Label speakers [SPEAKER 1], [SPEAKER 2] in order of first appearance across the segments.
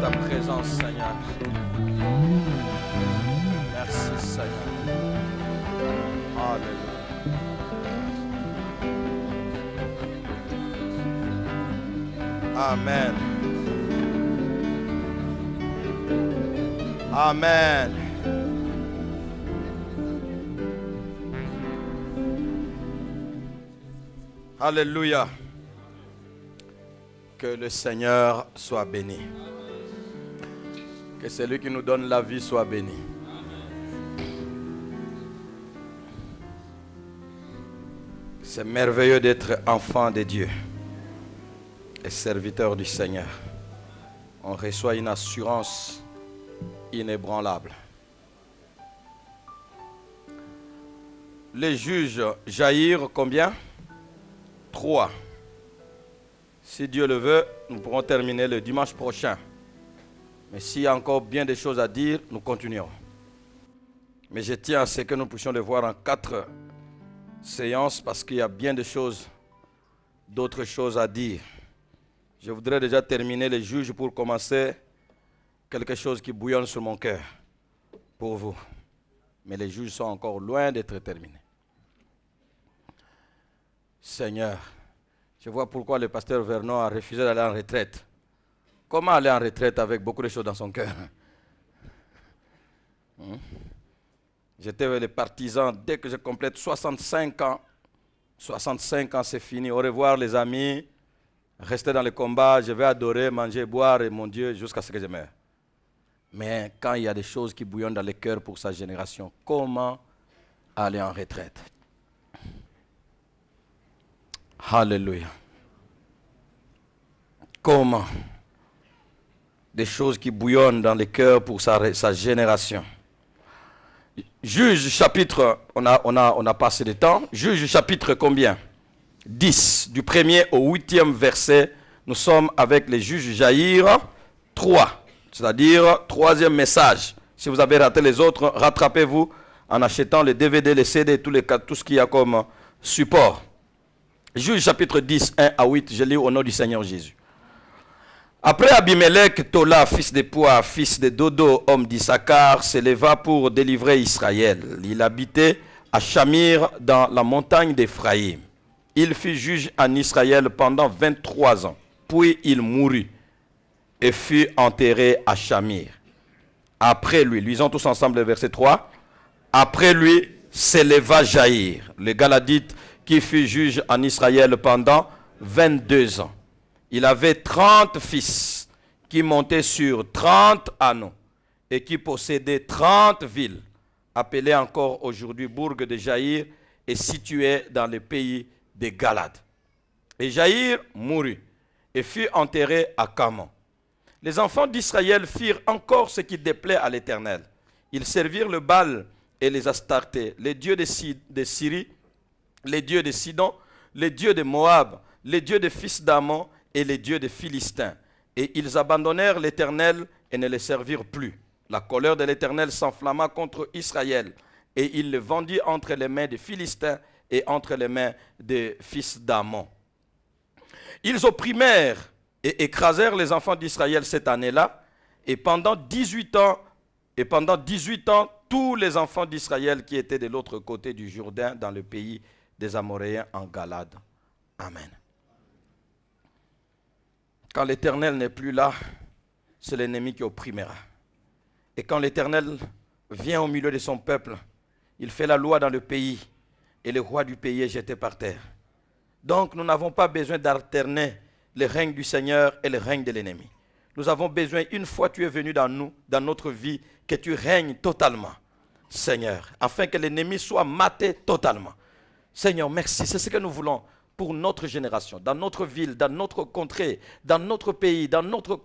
[SPEAKER 1] ta présence, Seigneur. Merci, Seigneur. Alléluia. Amen. Amen. Alléluia. Que le Seigneur soit béni. Que celui qui nous donne la vie soit béni. C'est merveilleux d'être enfant de Dieu et serviteur du Seigneur. On reçoit une assurance inébranlable. Les juges jaillirent combien? 3. Si Dieu le veut, nous pourrons terminer le dimanche prochain. Mais s'il y a encore bien des choses à dire, nous continuerons. Mais je tiens à ce que nous puissions le voir en 4 séances parce qu'il y a bien de choses, d'autres choses à dire. Je voudrais déjà terminer les juges pour commencer quelque chose qui bouillonne sur mon cœur pour vous. Mais les juges sont encore loin d'être terminés. Seigneur, je vois pourquoi le pasteur Vernon a refusé d'aller en retraite. Comment aller en retraite avec beaucoup de choses dans son cœur? J'étais le partisan, dès que je complète 65 ans, c'est fini. Au revoir les amis, restez dans le combat, je vais adorer, manger, boire et mon Dieu jusqu'à ce que je meure. Mais quand il y a des choses qui bouillonnent dans le cœur pour sa génération, comment aller en retraite? Alléluia. Comment? Des choses qui bouillonnent dans le cœur pour sa génération. Juge chapitre, on a passé de temps. Juge chapitre combien? 10, du 1er au 8e verset. Nous sommes avec les juges jaillir 3, c'est-à-dire 3e message. Si vous avez raté les autres, rattrapez-vous en achetant les DVD, les CD, tout ce qu'il y a comme support. Juge chapitre 10, 1 à 8, je lis au nom du Seigneur Jésus. Après Abimelech, Tola, fils de Poua, fils de Dodo, homme d'Issachar, s'éleva pour délivrer Israël. Il habitait à Shamir, dans la montagne d'Éphraïm. Il fut juge en Israël pendant 23 ans. Puis il mourut et fut enterré à Shamir. Après lui, lisons tous ensemble le verset 3. Après lui s'éleva Jaïr, le Galadite, qui fut juge en Israël pendant 22 ans. Il avait 30 fils qui montaient sur 30 anneaux et qui possédaient 30 villes, appelées encore aujourd'hui Bourg de Jaïr et situées dans le pays de Galade. Et Jaïr mourut et fut enterré à Camon. Les enfants d'Israël firent encore ce qui déplaît à l'Éternel. Ils servirent le Baal et les Astartés, les dieux de Syrie, les dieux de Sidon, les dieux de Moab, les dieux des fils d'Ammon et les dieux des Philistins. Et ils abandonnèrent l'Éternel et ne le servirent plus. La colère de l'Éternel s'enflamma contre Israël et il le vendit entre les mains des Philistins et entre les mains des fils d'Ammon. Ils opprimèrent et écrasèrent les enfants d'Israël cette année-là, et pendant 18 ans, tous les enfants d'Israël qui étaient de l'autre côté du Jourdain dans le pays des Amoréens en Galade. Amen. Quand l'Éternel n'est plus là, c'est l'ennemi qui opprimera. Et quand l'Éternel vient au milieu de son peuple, il fait la loi dans le pays, et le roi du pays est jeté par terre. Donc nous n'avons pas besoin d'alterner le règne du Seigneur et le règne de l'ennemi. Nous avons besoin, une fois tu es venu dans nous, dans notre vie, que tu règnes totalement, Seigneur, afin que l'ennemi soit maté totalement. Seigneur, merci, c'est ce que nous voulons pour notre génération, dans notre ville, dans notre contrée, dans notre pays, dans notre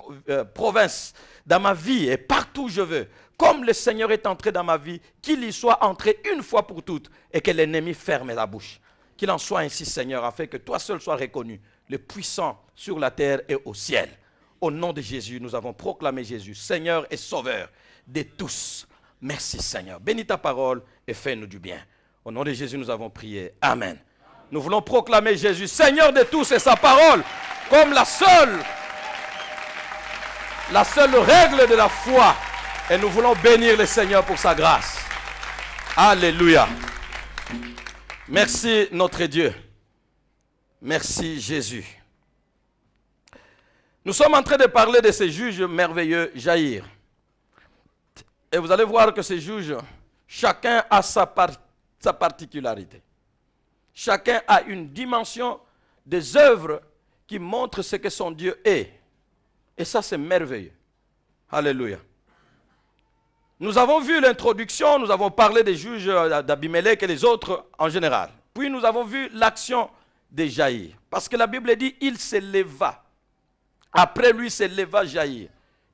[SPEAKER 1] province, dans ma vie et partout où je veux. Comme le Seigneur est entré dans ma vie, qu'il y soit entré une fois pour toutes et que l'ennemi ferme la bouche. Qu'il en soit ainsi, Seigneur, afin que toi seul sois reconnu, le puissant sur la terre et au ciel. Au nom de Jésus, nous avons proclamé Jésus, Seigneur et Sauveur de tous. Merci, Seigneur. Bénis ta parole et fais-nous du bien. Au nom de Jésus, nous avons prié. Amen. Nous voulons proclamer Jésus, Seigneur de tous, et sa parole comme la seule La seule règle de la foi. Et nous voulons bénir le Seigneur pour sa grâce. Alléluia. Merci notre Dieu. Merci Jésus. Nous sommes en train de parler de ces juges merveilleux, Jaïr. Et vous allez voir que ces juges, chacun a sa particularité. Chacun a une dimension des œuvres qui montrent ce que son Dieu est. Et ça, c'est merveilleux. Alléluia. Nous avons vu l'introduction, nous avons parlé des juges d'Abimelech et les autres en général. Puis nous avons vu l'action de Jaïr. Parce que la Bible dit, il se leva. Après lui se leva Jaïr.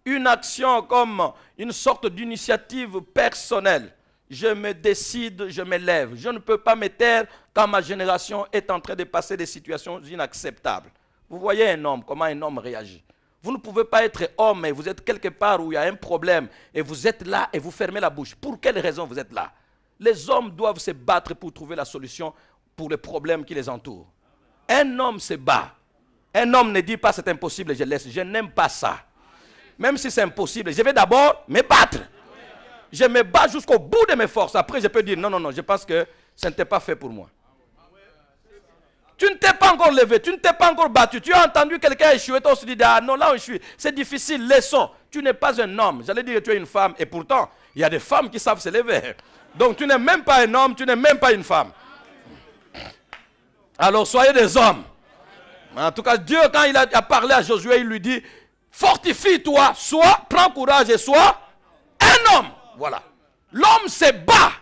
[SPEAKER 1] Une action comme une sorte d'initiative personnelle. Je me décide, je me lève. Je ne peux pas me taire quand ma génération est en train de passer des situations inacceptables. Vous voyez un homme, comment un homme réagit. Vous ne pouvez pas être homme et vous êtes quelque part où il y a un problème et vous êtes là et vous fermez la bouche. Pour quelle raison vous êtes là? Les hommes doivent se battre pour trouver la solution pour les problèmes qui les entourent. Un homme se bat. Un homme ne dit pas c'est impossible, je laisse. Je n'aime pas ça. Même si c'est impossible, je vais d'abord me battre. Je me bats jusqu'au bout de mes forces. Après, je peux dire non, non, non, je pense que ça n'était pas fait pour moi. Tu ne t'es pas encore levé, tu ne t'es pas encore battu. Tu as entendu quelqu'un échouer, toi aussi tu dis, ah non, là où je suis, c'est difficile, laissons. Tu n'es pas un homme. J'allais dire que tu es une femme, et pourtant, il y a des femmes qui savent se lever. Donc tu n'es même pas un homme, tu n'es même pas une femme. Alors soyez des hommes. En tout cas, Dieu, quand il a parlé à Josué, il lui dit, fortifie-toi, prends courage et sois un homme. Voilà. L'homme se bat.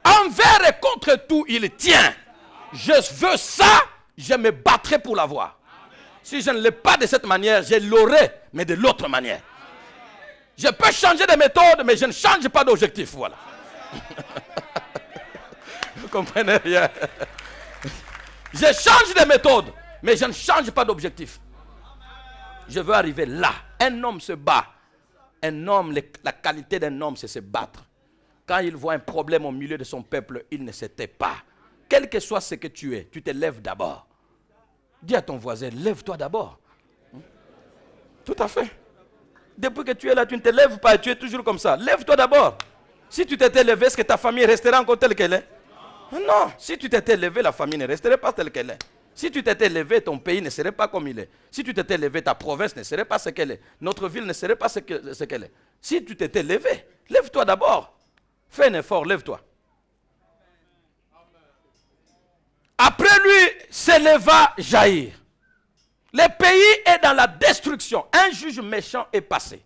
[SPEAKER 1] Envers et contre tout, il tient. Je veux ça, je me battrai pour l'avoir. Si je ne l'ai pas de cette manière, je l'aurai, mais de l'autre manière. Je peux changer de méthode, mais je ne change pas d'objectif. Voilà. Vous comprenez rien? Je change de méthode, mais je ne change pas d'objectif. Je veux arriver là. Un homme se bat. Un homme, la qualité d'un homme, c'est se battre. Quand il voit un problème au milieu de son peuple, il ne se tait pas. Quel que soit ce que tu es, tu te lèves d'abord. Dis à ton voisin, lève-toi d'abord. Tout à fait. Depuis que tu es là, tu ne te lèves pas, tu es toujours comme ça. Lève-toi d'abord. Si tu t'étais levé, est-ce que ta famille resterait encore telle qu'elle est? Non. Si tu t'étais levé, la famille ne resterait pas telle qu'elle est. Si tu t'étais levé, ton pays ne serait pas comme il est. Si tu t'étais levé, ta province ne serait pas ce qu'elle est. Notre ville ne serait pas ce qu'elle est. Si tu t'étais levé, lève-toi d'abord. Fais un effort, lève-toi. Après lui, s'éleva Jaïr. Le pays est dans la destruction. Un juge méchant est passé.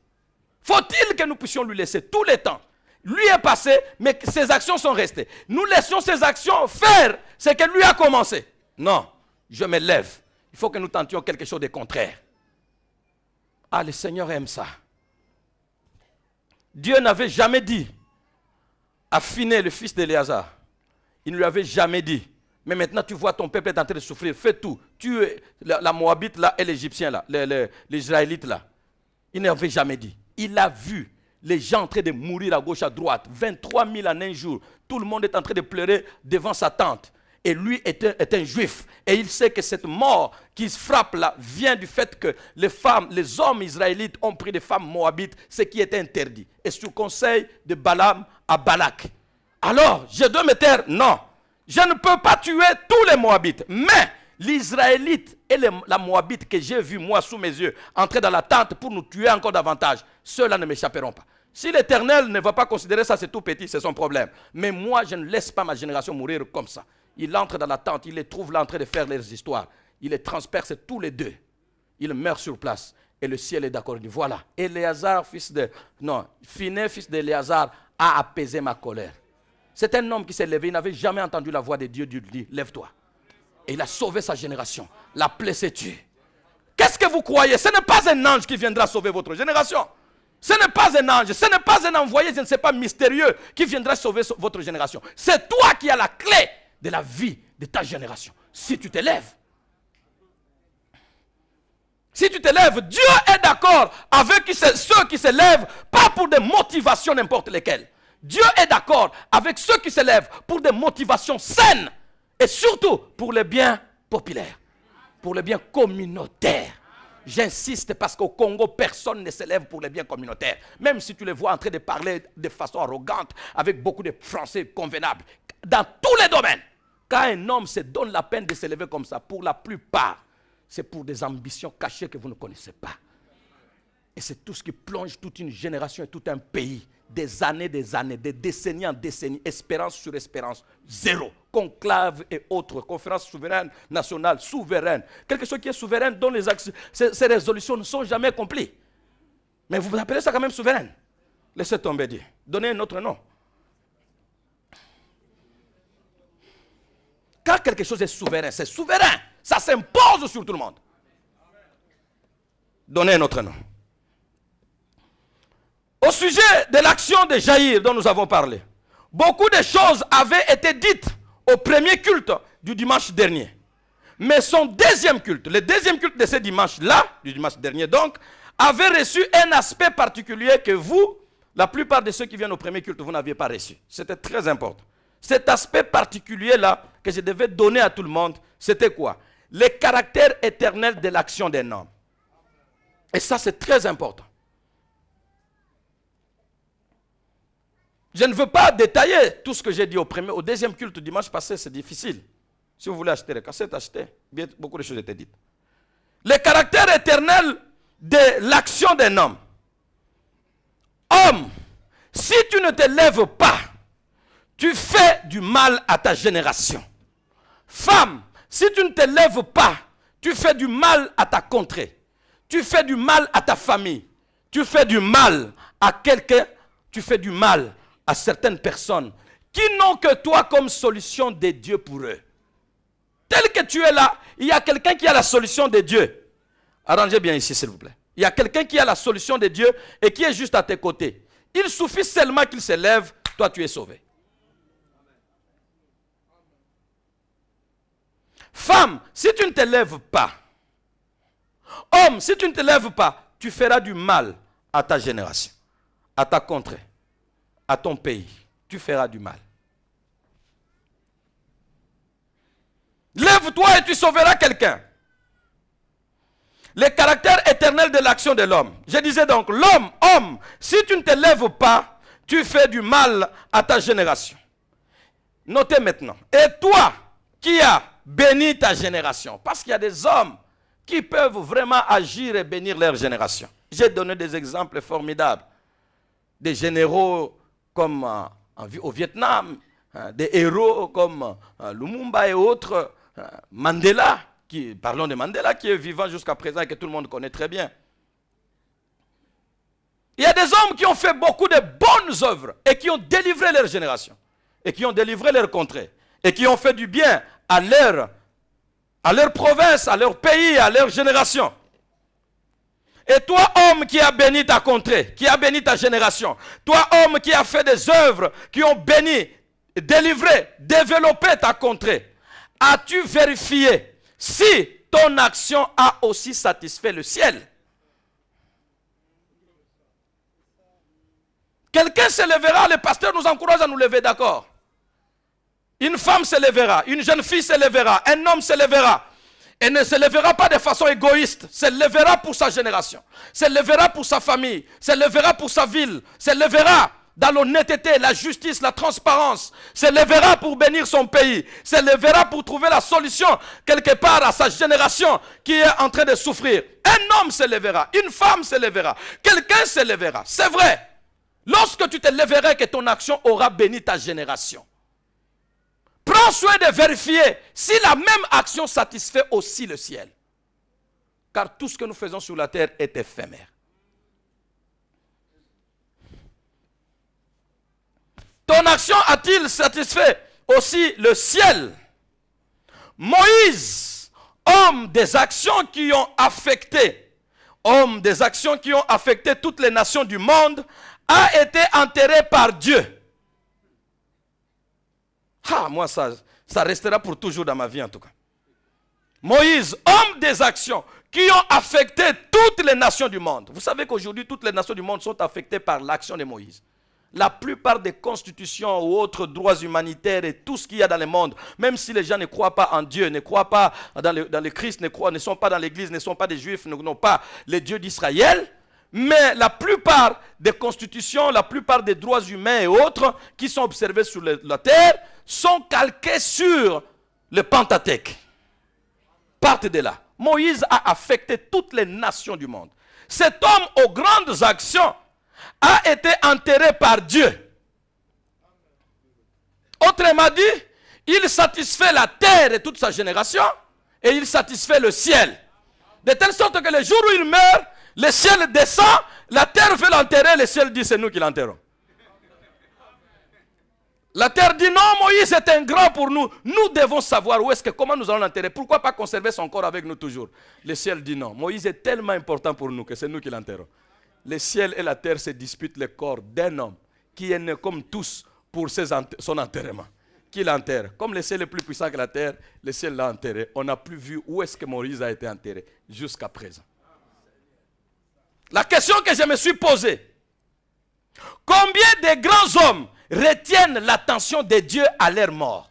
[SPEAKER 1] Faut-il que nous puissions lui laisser tout le temps? Lui est passé, mais ses actions sont restées. Nous laissons ses actions faire ce que lui a commencé. Non, je me lève. Il faut que nous tentions quelque chose de contraire. Ah, le Seigneur aime ça. Dieu n'avait jamais dit à Phiné, le fils d'Éléazar. Il ne lui avait jamais dit. Mais maintenant, tu vois, ton peuple est en train de souffrir. Fais tout. Tu es la Moabite là et l'Égyptien là, l'Israélite là. Il n'avait jamais dit. Il a vu les gens en train de mourir à gauche, à droite. 23 000 en un jour. Tout le monde est en train de pleurer devant sa tente. Et lui est un juif. Et il sait que cette mort qui se frappe là vient du fait que les hommes israélites ont pris des femmes moabites, ce qui était interdit. Et sous conseil de Balaam à Balak. Alors, je dois me taire? Non. Je ne peux pas tuer tous les Moabites, mais l'Israélite et la Moabite que j'ai vu moi sous mes yeux entrer dans la tente pour nous tuer encore davantage, ceux-là ne m'échapperont pas. Si l'Éternel ne va pas considérer ça, c'est tout petit, c'est son problème. Mais moi, je ne laisse pas ma génération mourir comme ça. Il entre dans la tente, il les trouve là en train de faire leurs histoires. Il les transperce tous les deux. Il meurt sur place. Et le ciel est d'accord. Il dit, voilà, Phiné, fils d'Éléazar, a apaisé ma colère. C'est un homme qui s'est levé, il n'avait jamais entendu la voix de Dieu. Dieu lui dit, lève-toi. Et il a sauvé sa génération. La plaie s'est tuée. Qu'est-ce que vous croyez? Ce n'est pas un ange qui viendra sauver votre génération. Ce n'est pas un ange, ce n'est pas un envoyé, je ne sais pas, mystérieux, qui viendra sauver votre génération. C'est toi qui as la clé de la vie de ta génération. Si tu te lèves. Si tu te lèves, Dieu est d'accord avec ceux qui se lèvent, pas pour des motivations n'importe lesquelles. Dieu est d'accord avec ceux qui se lèvent pour des motivations saines et surtout pour les biens populaires, pour les biens communautaires. J'insiste parce qu'au Congo, personne ne s'élève pour les biens communautaires. Même si tu les vois en train de parler de façon arrogante, avec beaucoup de français convenables, dans tous les domaines. Quand un homme se donne la peine de s'élever comme ça, pour la plupart, c'est pour des ambitions cachées que vous ne connaissez pas. Et c'est tout ce qui plonge toute une génération et tout un pays, des années, des décennies en décennies, espérance sur espérance, zéro. Conclave et autres, conférences souveraines, nationales, souveraines. Quelque chose qui est souverain dont ces résolutions ne sont jamais accomplies. Mais vous appelez ça quand même souveraine. Laissez tomber Dieu. Donnez un autre nom. Quand quelque chose est souverain, c'est souverain. Ça s'impose sur tout le monde. Donnez un autre nom. Au sujet de l'action de Jaïr dont nous avons parlé, beaucoup de choses avaient été dites au premier culte du dimanche dernier. Mais son deuxième culte, le deuxième culte de ce dimanche-là, du dimanche dernier donc, avait reçu un aspect particulier que vous, la plupart de ceux qui viennent au premier culte, vous n'aviez pas reçu. C'était très important. Cet aspect particulier-là que je devais donner à tout le monde, c'était quoi? Le caractère éternel de l'action d'un homme. Et ça, c'est très important. Je ne veux pas détailler tout ce que j'ai dit au deuxième culte dimanche passé, c'est difficile. Si vous voulez acheter les cassettes, achetez. Beaucoup de choses étaient dites. Le caractère éternel de l'action d'un homme. Homme, si tu ne te lèves pas, tu fais du mal à ta génération. Femme, si tu ne te lèves pas, tu fais du mal à ta contrée. Tu fais du mal à ta famille. Tu fais du mal à quelqu'un. Tu fais du mal à certaines personnes qui n'ont que toi comme solution de Dieu pour eux. Tel que tu es là, il y a quelqu'un qui a la solution de Dieu. Arrangez bien ici, s'il vous plaît. Il y a quelqu'un qui a la solution de Dieu et qui est juste à tes côtés. Il suffit seulement qu'il se lève, toi tu es sauvé. Femme, si tu ne te lèves pas, homme, si tu ne te lèves pas, tu feras du mal à ta génération, à ta contrée, à ton pays. Tu feras du mal. Lève-toi et tu sauveras quelqu'un. Le caractère éternel de l'action de l'homme. Je disais donc, l'homme, homme, si tu ne te lèves pas, tu fais du mal à ta génération. Notez maintenant. Et toi, qui as béni ta génération? Parce qu'il y a des hommes qui peuvent vraiment agir et bénir leur génération. J'ai donné des exemples formidables. Des généraux comme au Vietnam, des héros comme Lumumba et autres, Mandela, parlons de Mandela qui est vivant jusqu'à présent et que tout le monde connaît très bien. Il y a des hommes qui ont fait beaucoup de bonnes œuvres et qui ont délivré leur génération, et qui ont délivré leur contrée, et qui ont fait du bien à leur province, à leur pays, à leur génération. Et toi, homme qui a béni ta contrée, qui a béni ta génération, toi, homme qui a fait des œuvres qui ont béni, délivré, développé ta contrée, as-tu vérifié si ton action a aussi satisfait le ciel? Quelqu'un se lèvera, le pasteur nous encourage à nous lever, d'accord? Une femme se lèvera, une jeune fille se lèvera, un homme se lèvera. Et ne se lèvera pas de façon égoïste, se lèvera pour sa génération, se lèvera pour sa famille, se lèvera pour sa ville, se lèvera dans l'honnêteté, la justice, la transparence, se lèvera pour bénir son pays, se lèvera pour trouver la solution quelque part à sa génération qui est en train de souffrir. Un homme se lèvera, une femme se lèvera, quelqu'un se lèvera. C'est vrai, lorsque tu te lèveras que ton action aura béni ta génération. Prends soin de vérifier si la même action satisfait aussi le ciel. Car tout ce que nous faisons sur la terre est éphémère. Ton action a-t-il satisfait aussi le ciel? Moïse, homme des actions qui ont affecté toutes les nations du monde, a été enterré par Dieu. Ah, moi, ça restera pour toujours dans ma vie en tout cas. Moïse, homme des actions qui ont affecté toutes les nations du monde. Vous savez qu'aujourd'hui, toutes les nations du monde sont affectées par l'action de Moïse. La plupart des constitutions ou autres droits humanitaires et tout ce qu'il y a dans le monde, même si les gens ne croient pas en Dieu, ne croient pas dans le Christ, ne sont pas dans l'église, ne sont pas des juifs, n'ont pas les dieux d'Israël, mais la plupart des constitutions, la plupart des droits humains et autres qui sont observés sur la terre sont calqués sur le Pentateuque. Partent de là. Moïse a affecté toutes les nations du monde. Cet homme aux grandes actions a été enterré par Dieu. Autrement dit, il satisfait la terre et toute sa génération et il satisfait le ciel. De telle sorte que le jour où il meurt, le ciel descend, la terre veut l'enterrer, le ciel dit c'est nous qui l'enterrons. La terre dit non, Moïse est un grand pour nous. Nous devons savoir comment nous allons l'enterrer. Pourquoi pas conserver son corps avec nous toujours? Le ciel dit non. Moïse est tellement important pour nous que c'est nous qui l'enterrons. Le ciel et la terre se disputent le corps d'un homme qui est né comme tous pour son enterrement. Qui l'enterre? Comme le ciel est plus puissant que la terre, le ciel l'a enterré. On n'a plus vu où est-ce que Moïse a été enterré jusqu'à présent. La question que je me suis posée, combien de grands hommes retiennent l'attention de Dieu à leur mort?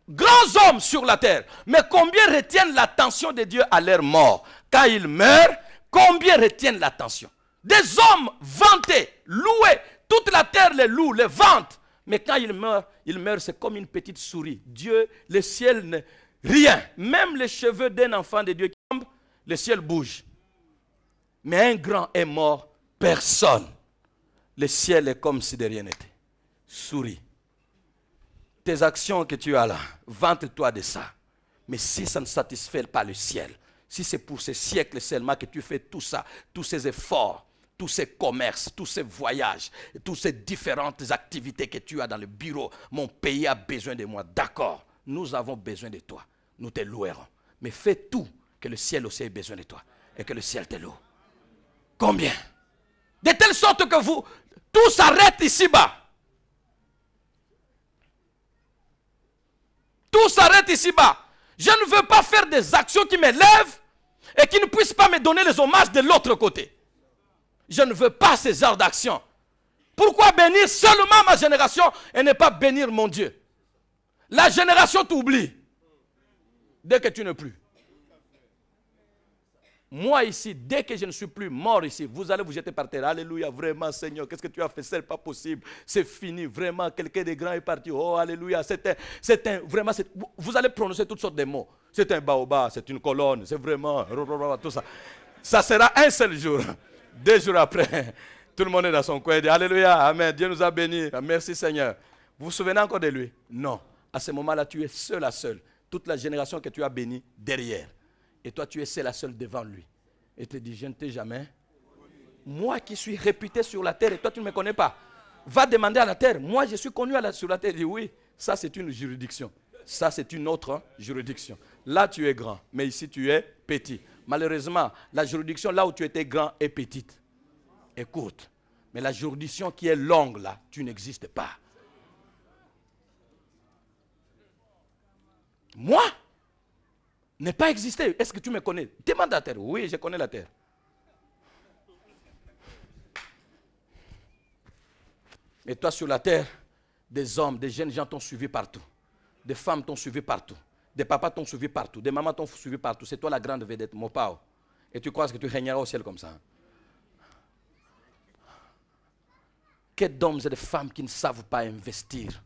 [SPEAKER 1] Grands hommes sur la terre, mais combien retiennent l'attention de Dieu à leur mort? Quand ils meurent, combien retiennent l'attention? Des hommes vantés, loués, toute la terre les loue, les vante. Mais quand ils meurent, c'est comme une petite souris. Dieu, le ciel, rien. Même les cheveux d'un enfant de Dieu qui tombe, le ciel bouge. Mais un grand est mort, personne. Le ciel est comme si de rien n'était. Souris. Tes actions que tu as là, vante-toi de ça. Mais si ça ne satisfait pas le ciel, si c'est pour ces siècles seulement que tu fais tout ça, tous ces efforts, tous ces commerces, tous ces voyages, toutes ces différentes activités que tu as dans le bureau, mon pays a besoin de moi. D'accord, nous avons besoin de toi. Nous te louerons. Mais fais tout que le ciel aussi ait besoin de toi et que le ciel te loue. Combien? De telle sorte que tout s'arrête ici-bas. Tout s'arrête ici-bas. Je ne veux pas faire des actions qui m'élèvent et qui ne puissent pas me donner les hommages de l'autre côté. Je ne veux pas ces genres d'actions. Pourquoi bénir seulement ma génération et ne pas bénir mon Dieu? La génération t'oublie dès que tu n'es plus. Moi ici, dès que je ne suis plus mort ici, vous allez vous jeter par terre. Alléluia, vraiment Seigneur, qu'est-ce que tu as fait? Ce n'est pas possible, c'est fini, vraiment, quelqu'un de grand est parti. Oh, alléluia, vraiment, vous allez prononcer toutes sortes de mots. C'est un baobab, c'est une colonne, c'est vraiment, tout ça. Ça sera un seul jour. 2 jours après, tout le monde est dans son coin et dit alléluia, amen, Dieu nous a bénis, merci Seigneur. Vous vous souvenez encore de lui? Non. À ce moment-là, tu es seul à seul. Toute la génération que tu as bénie derrière. Et toi, tu es seul à seul devant lui. Et te dit, je ne t'ai jamais. Moi qui suis réputé sur la terre et toi, tu ne me connais pas. Va demander à la terre. Moi, je suis connu sur la terre. Il dit, oui, ça c'est une juridiction. Ça c'est une autre juridiction. Là, tu es grand, mais ici, tu es petit. Malheureusement, la juridiction là où tu étais grand est petite, est courte. Mais la juridiction qui est longue là, tu n'existes pas. Moi, ne pas exister. Est-ce que tu me connais? Demande à la terre. Oui, je connais la terre. Et toi sur la terre, des hommes, des jeunes gens t'ont suivi partout. Des femmes t'ont suivi partout. Des papas t'ont suivi partout. Des mamans t'ont suivi partout. C'est toi la grande vedette, mon pao. Et tu crois que tu régneras au ciel comme ça. Quels d'hommes et de femmes qui ne savent pas investir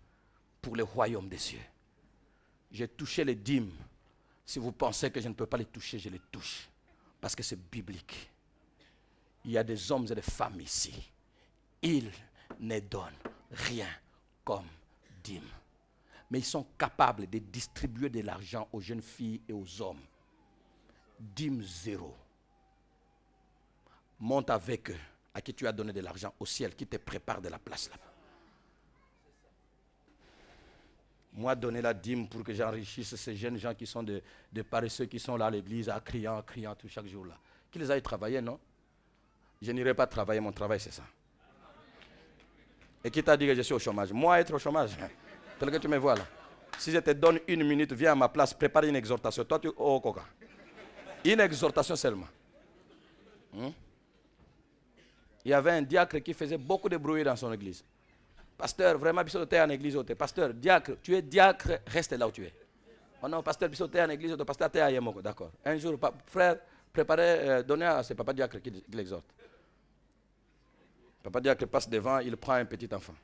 [SPEAKER 1] pour le royaume des cieux. J'ai touché les dîmes. Si vous pensez que je ne peux pas les toucher, je les touche. Parce que c'est biblique. Il y a des hommes et des femmes ici. Ils ne donnent rien comme dîme. Mais ils sont capables de distribuer de l'argent aux jeunes filles et aux hommes. Dîme 0. Monte avec eux, à qui tu as donné de l'argent au ciel, qui te prépare de la place là-bas. Moi, donner la dîme pour que j'enrichisse ces jeunes gens qui sont des paresseux qui sont là à l'église, à criant tout chaque jour là. Qu'ils aillent travailler, non? Je n'irai pas travailler, mon travail c'est ça. Et qui t'a dit que je suis au chômage? Moi, être au chômage, tel que tu me vois là. Si je te donne 1 minute, viens à ma place, prépare une exhortation. Toi, tu... Oh, coca. Une exhortation seulement. Il y avait un diacre qui faisait beaucoup de bruit dans son église. Pasteur, vraiment, tu es en église. Pasteur, diacre, tu es diacre, reste là où tu es. Oh non, pasteur, tu es en église, pasteur, tu es à Yemoko. D'accord. Un jour, frère, préparez, donnez à ce papa diacre qui l'exhorte. Papa diacre passe devant, il prend un petit enfant.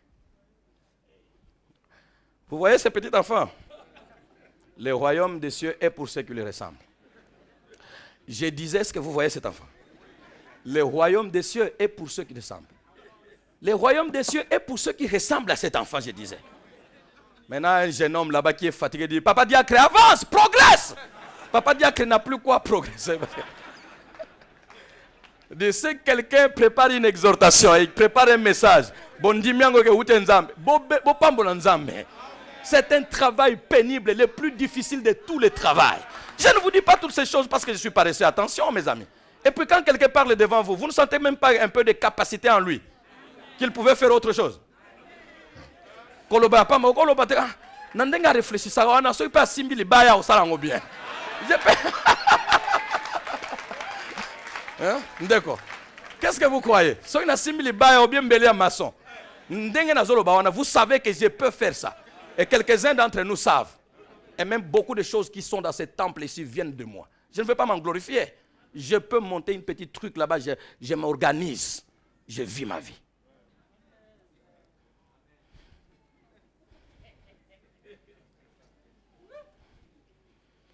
[SPEAKER 1] Vous voyez ce petit enfant? Le royaume des cieux est pour ceux qui lui ressemblent. Je disais, est-ce que vous voyez cet enfant? Le royaume des cieux est pour ceux qui ressemblent. Le royaume des cieux est pour ceux qui ressemblent à cet enfant, je disais. Maintenant, un jeune homme là-bas qui est fatigué dit, papa diacre, avance, progresse. Papa diacre n'a plus quoi progresser. De ce que quelqu'un prépare une exhortation, il prépare un message. C'est un travail pénible, le plus difficile de tous les travaux. Je ne vous dis pas toutes ces choses parce que je suis paresseux. Attention, mes amis. Et puis quand quelqu'un parle devant vous, vous ne sentez même pas un peu de capacité en lui qu'il pouvait faire autre chose. D'accord. Qu'est-ce que vous croyez? Vous savez que je peux faire ça. Et quelques-uns d'entre nous savent. Et même beaucoup de choses qui sont dans ce temple ici viennent de moi. Je ne veux pas m'en glorifier. Je peux monter une petite truc là-bas, je m'organise. Je vis ma vie.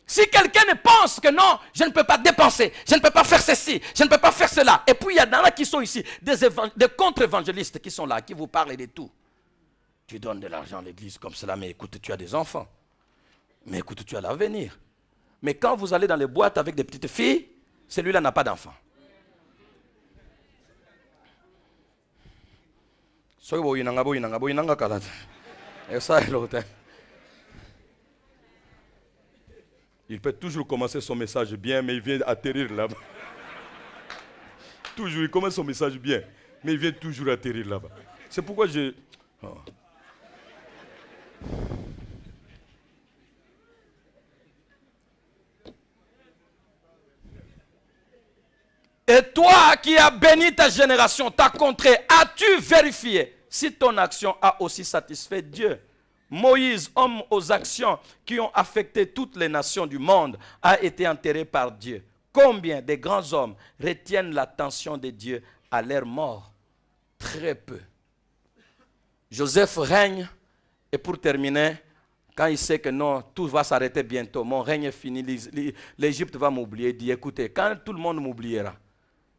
[SPEAKER 1] Si quelqu'un ne pense que non, je ne peux pas dépenser, je ne peux pas faire ceci, je ne peux pas faire cela. Et puis il y a dans là qui sont ici, des contre-évangélistes qui sont là, qui vous parlent de tout. Tu donnes de l'argent à l'église comme cela, mais écoute, tu as des enfants. Mais écoute, tu as l'avenir. Mais quand vous allez dans les boîtes avec des petites filles, celui-là n'a pas d'enfant. Il peut toujours commencer son message bien, mais il vient atterrir là-bas. Toujours, il commence son message bien, mais il vient toujours atterrir là-bas. C'est pourquoi je... Oh. Et toi qui as béni ta génération, t'as contré, as-tu vérifié si ton action a aussi satisfait Dieu? Moïse, homme aux actions qui ont affecté toutes les nations du monde, a été enterré par Dieu. Combien de grands hommes retiennent l'attention de Dieu à leur mort? Très peu. Joseph règne, et pour terminer, quand il sait que non, tout va s'arrêter bientôt, mon règne est fini, l'Égypte va m'oublier, il dit, écoutez, quand tout le monde m'oubliera,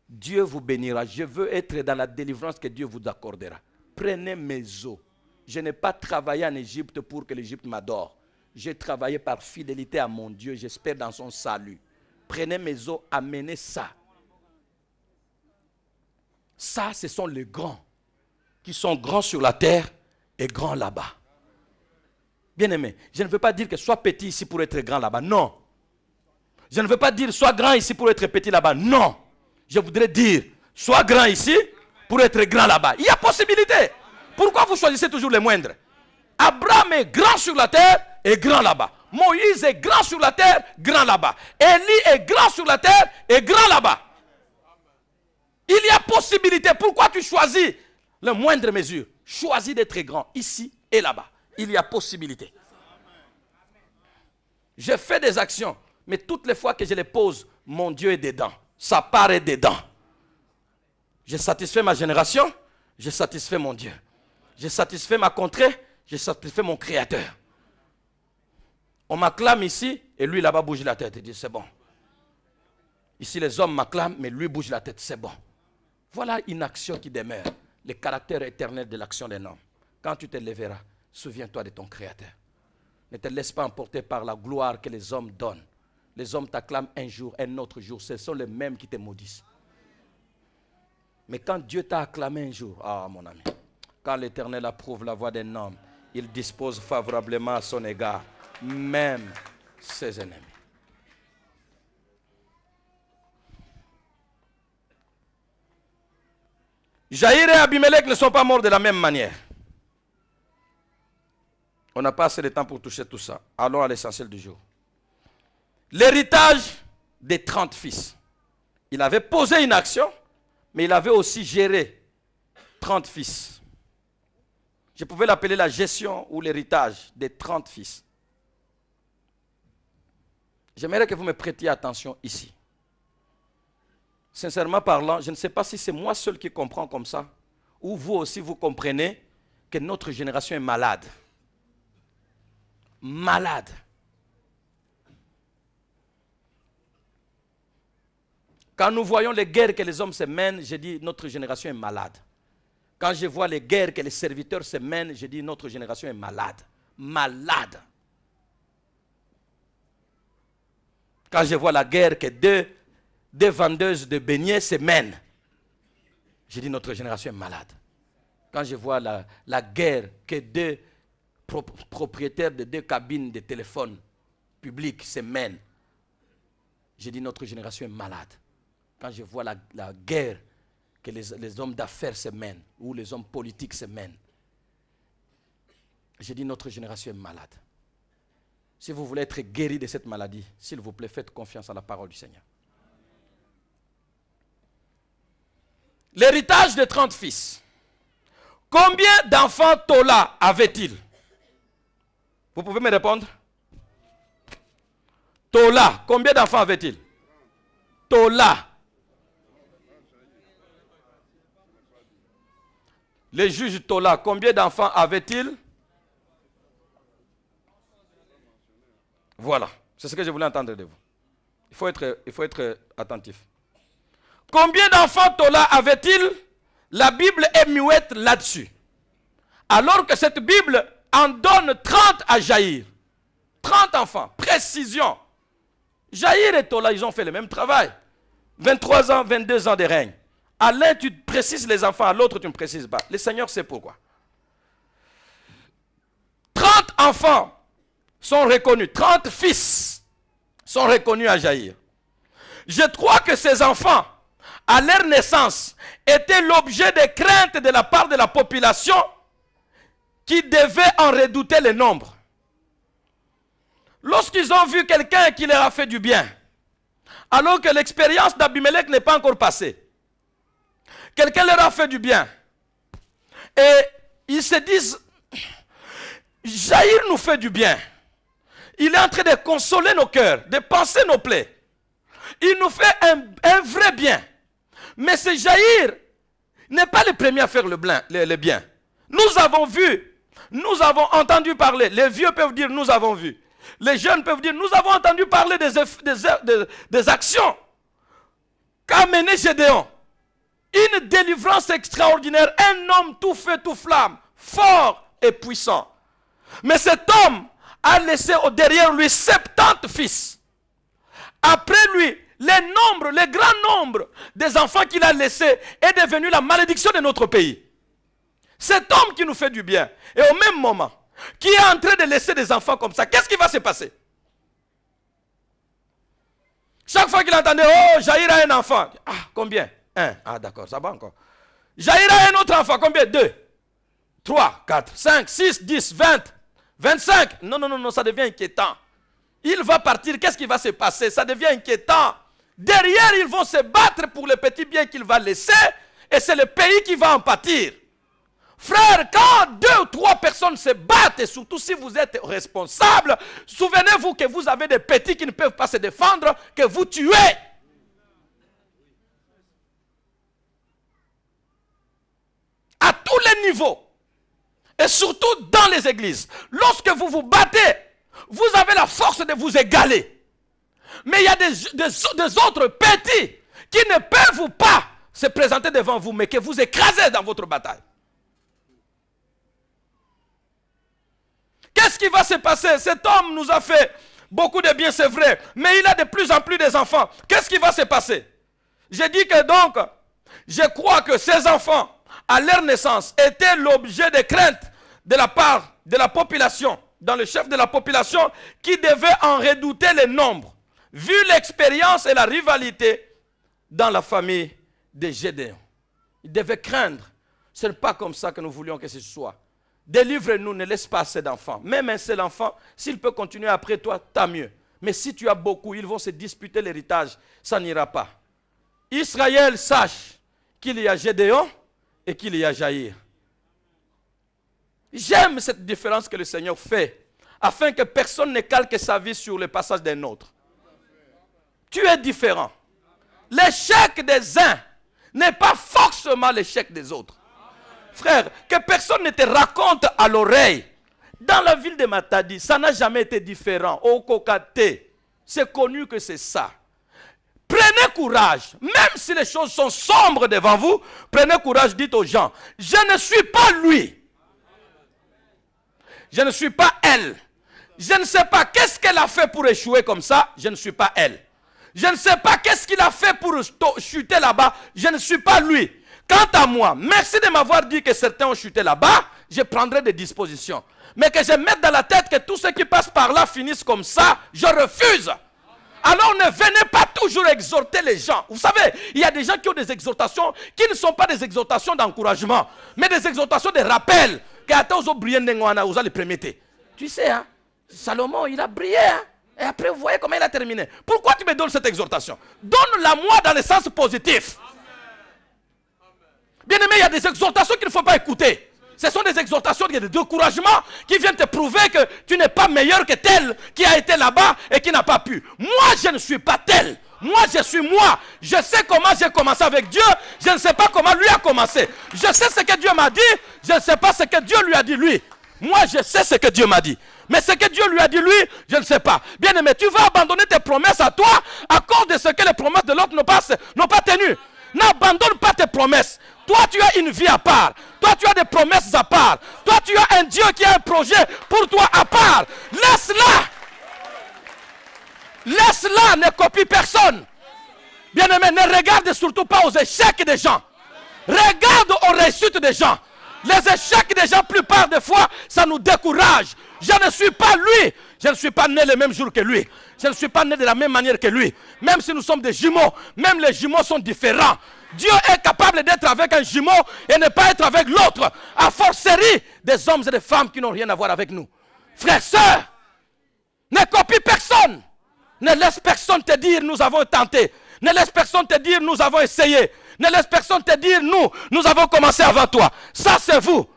[SPEAKER 1] Dieu vous bénira. Je veux être dans la délivrance que Dieu vous accordera. Prenez mes eaux. Je n'ai pas travaillé en Égypte pour que l'Égypte m'adore. J'ai travaillé par fidélité à mon Dieu. J'espère dans son salut. Prenez mes eaux, amenez ça. Ça, ce sont les grands. Qui sont grands sur la terre et grands là-bas. Bien-aimé, je ne veux pas dire que sois petit ici pour être grand là-bas. Non. Je ne veux pas dire sois grand ici pour être petit là-bas. Non. Je voudrais dire, sois grand ici pour être grand là-bas. Il y a possibilité. Pourquoi vous choisissez toujours les moindres? Abraham est grand sur la terre et grand là-bas. Moïse est grand sur la terre, grand là-bas. Élie est grand sur la terre et grand là-bas. Il y a possibilité. Pourquoi tu choisis la moindre mesure? Choisis d'être grand ici et là-bas. Il y a possibilité. Je fais des actions, mais toutes les fois que je les pose, mon Dieu est dedans. Ça paraît dedans. Je satisfais ma génération, je satisfais mon Dieu. Je satisfais ma contrée, je satisfais mon Créateur. On m'acclame ici, et lui là-bas bouge la tête. Il dit, c'est bon. Ici les hommes m'acclament, mais lui bouge la tête, c'est bon. Voilà une action qui demeure. Le caractère éternel de l'action d'un homme. Quand tu te lèveras, souviens-toi de ton Créateur. Ne te laisse pas emporter par la gloire que les hommes donnent. Les hommes t'acclament un jour, un autre jour. Ce sont les mêmes qui te maudissent. Mais quand Dieu t'a acclamé un jour, ah mon ami, quand l'Éternel approuve la voix d'un homme, il dispose favorablement à son égard, même ses ennemis. Jaïr et Abimelech ne sont pas morts de la même manière. On n'a pas assez de temps pour toucher tout ça. Allons à l'essentiel du jour. L'héritage des 30 fils. Il avait posé une action, mais il avait aussi géré 30 fils. Je pouvais l'appeler la gestion ou l'héritage des 30 fils. J'aimerais que vous me prêtiez attention ici. Sincèrement parlant, je ne sais pas si c'est moi seul qui comprends comme ça, ou vous aussi vous comprenez que notre génération est malade. Malade. Quand nous voyons les guerres que les hommes se mènent, je dis notre génération est malade. Quand je vois les guerres que les serviteurs se mènent, je dis notre génération est malade. Malade. Quand je vois la guerre que deux vendeuses de beignets se mènent, je dis notre génération est malade. Quand je vois la guerre que deux propriétaires de 2 cabines de téléphone publics se mènent, je dis notre génération est malade. Quand je vois la guerre que les hommes d'affaires se mènent, ou les hommes politiques se mènent, je dis notre génération est malade. Si vous voulez être guéri de cette maladie, s'il vous plaît, faites confiance à la parole du Seigneur. L'héritage de 30 fils. Combien d'enfants Tola avait-il? Vous pouvez me répondre? Tola, combien d'enfants avait-il? Tola. Les juges Tola, combien d'enfants avait-il? Voilà, c'est ce que je voulais entendre de vous. Il faut être attentif. Combien d'enfants Tola avait-il? La Bible est muette là-dessus. Alors que cette Bible en donne 30 à Jaïr. 30 enfants, précision. Jaïr et Tola, ils ont fait le même travail. 23 ans, 22 ans de règne. À l'un, tu précises les enfants, à l'autre, tu ne précises pas. Le Seigneur sait pourquoi. 30 enfants sont reconnus, 30 fils sont reconnus à Jaïr. Je crois que ces enfants, à leur naissance, étaient l'objet de craintes de la part de la population qui devait en redouter le nombre. Lorsqu'ils ont vu quelqu'un qui leur a fait du bien, alors que l'expérience d'Abimelech n'est pas encore passée, quelqu'un leur a fait du bien, et ils se disent, Jaïr nous fait du bien. Il est en train de consoler nos cœurs, de panser nos plaies. Il nous fait un vrai bien. Mais ce Jaïr n'est pas le premier à faire le bien. Nous avons vu, nous avons entendu parler. Les vieux peuvent dire nous avons vu. Les jeunes peuvent dire nous avons entendu parler des actions qu'a mené Gédéon. Une délivrance extraordinaire. Un homme tout feu, tout flamme, fort et puissant. Mais cet homme a laissé derrière lui 70 fils. Après lui, le grand nombre des enfants qu'il a laissés est devenu la malédiction de notre pays. Cet homme qui nous fait du bien, et au même moment, qui est en train de laisser des enfants comme ça, qu'est-ce qui va se passer? Chaque fois qu'il entendait, oh, Jaïr a un enfant. Ah, combien? 1. Ah, d'accord, ça va encore. Jaïr a un autre enfant, combien? 2. 3, 4, 5, 6, 10, 20, 25. Non, ça devient inquiétant. Il va partir, qu'est-ce qui va se passer? Ça devient inquiétant. Derrière, ils vont se battre pour les petits biens qu'il va laisser, et c'est le pays qui va en pâtir. Frère, quand 2 ou 3 personnes se battent, et surtout si vous êtes responsable, souvenez-vous que vous avez des petits qui ne peuvent pas se défendre, que vous tuez. À tous les niveaux. Et surtout dans les églises. Lorsque vous vous battez, vous avez la force de vous égaler. Mais il y a des autres petits qui ne peuvent pas se présenter devant vous, mais que vous écrasez dans votre bataille. Qu'est-ce qui va se passer? Cet homme nous a fait beaucoup de bien, c'est vrai, mais il a de plus en plus des enfants. Qu'est-ce qui va se passer? J'ai dit que donc, je crois que ces enfants, à leur naissance, étaient l'objet de crainte de la part de la population, dans le chef de la population, qui devait en redouter le nombre, vu l'expérience et la rivalité dans la famille de Gédéon. Il devait craindre. Ce n'est pas comme ça que nous voulions que ce soit. Délivre-nous, ne laisse pas assez d'enfants. Même un seul enfant, s'il peut continuer après toi, tant mieux. Mais si tu as beaucoup, ils vont se disputer l'héritage, ça n'ira pas. Israël sache qu'il y a Gédéon et qu'il y a Jaïr. J'aime cette différence que le Seigneur fait, afin que personne ne calque sa vie sur le passage d'un autre. Tu es différent. L'échec des uns n'est pas forcément l'échec des autres. Frère, que personne ne te raconte à l'oreille. Dans la ville de Matadi, ça n'a jamais été différent. Au Kokate, c'est connu que c'est ça. Prenez courage, même si les choses sont sombres devant vous, prenez courage, dites aux gens, je ne suis pas lui. Je ne suis pas elle. Je ne sais pas qu'est-ce qu'elle a fait pour échouer comme ça, je ne suis pas elle. Je ne sais pas qu'est-ce qu'il a fait pour chuter là-bas, je ne suis pas lui. Quant à moi, merci de m'avoir dit que certains ont chuté là-bas, je prendrai des dispositions. Mais que je mette dans la tête que tous ceux qui passent par là finissent comme ça, je refuse. Alors ne venez pas toujours exhorter les gens. Vous savez, il y a des gens qui ont des exhortations qui ne sont pas des exhortations d'encouragement, mais des exhortations de rappel. Tu sais, hein, Salomon, il a brillé. Hein, et après, vous voyez comment il a terminé. Pourquoi tu me donnes cette exhortation? Donne-la moi dans le sens positif. Bien aimé, il y a des exhortations qu'il ne faut pas écouter. Ce sont des exhortations de découragement qui viennent te prouver que tu n'es pas meilleur que tel qui a été là-bas et qui n'a pas pu. Moi, je ne suis pas tel. Moi, je suis moi. Je sais comment j'ai commencé avec Dieu. Je ne sais pas comment lui a commencé. Je sais ce que Dieu m'a dit. Je ne sais pas ce que Dieu lui a dit lui. Moi, je sais ce que Dieu m'a dit. Mais ce que Dieu lui a dit lui, je ne sais pas. Bien aimé, tu vas abandonner tes promesses à toi à cause de ce que les promesses de l'autre n'ont pas tenu. N'abandonne pas tes promesses. Toi, tu as une vie à part. Toi, tu as des promesses à part. Toi, tu as un Dieu qui a un projet pour toi à part. Laisse-la. Laisse-la, ne copie personne. Bien-aimé, ne regarde surtout pas aux échecs des gens. Regarde aux réussites des gens. Les échecs des gens, plupart des fois, ça nous décourage. Je ne suis pas lui. Je ne suis pas né le même jour que lui. Je ne suis pas né de la même manière que lui. Même si nous sommes des jumeaux, même les jumeaux sont différents. Dieu est capable d'être avec un jumeau et ne pas être avec l'autre. A fortiori, des hommes et des femmes qui n'ont rien à voir avec nous. Frères, sœurs, ne copie personne. Ne laisse personne te dire nous avons tenté. Ne laisse personne te dire nous avons essayé. Ne laisse personne te dire nous avons commencé avant toi. Ça c'est vous.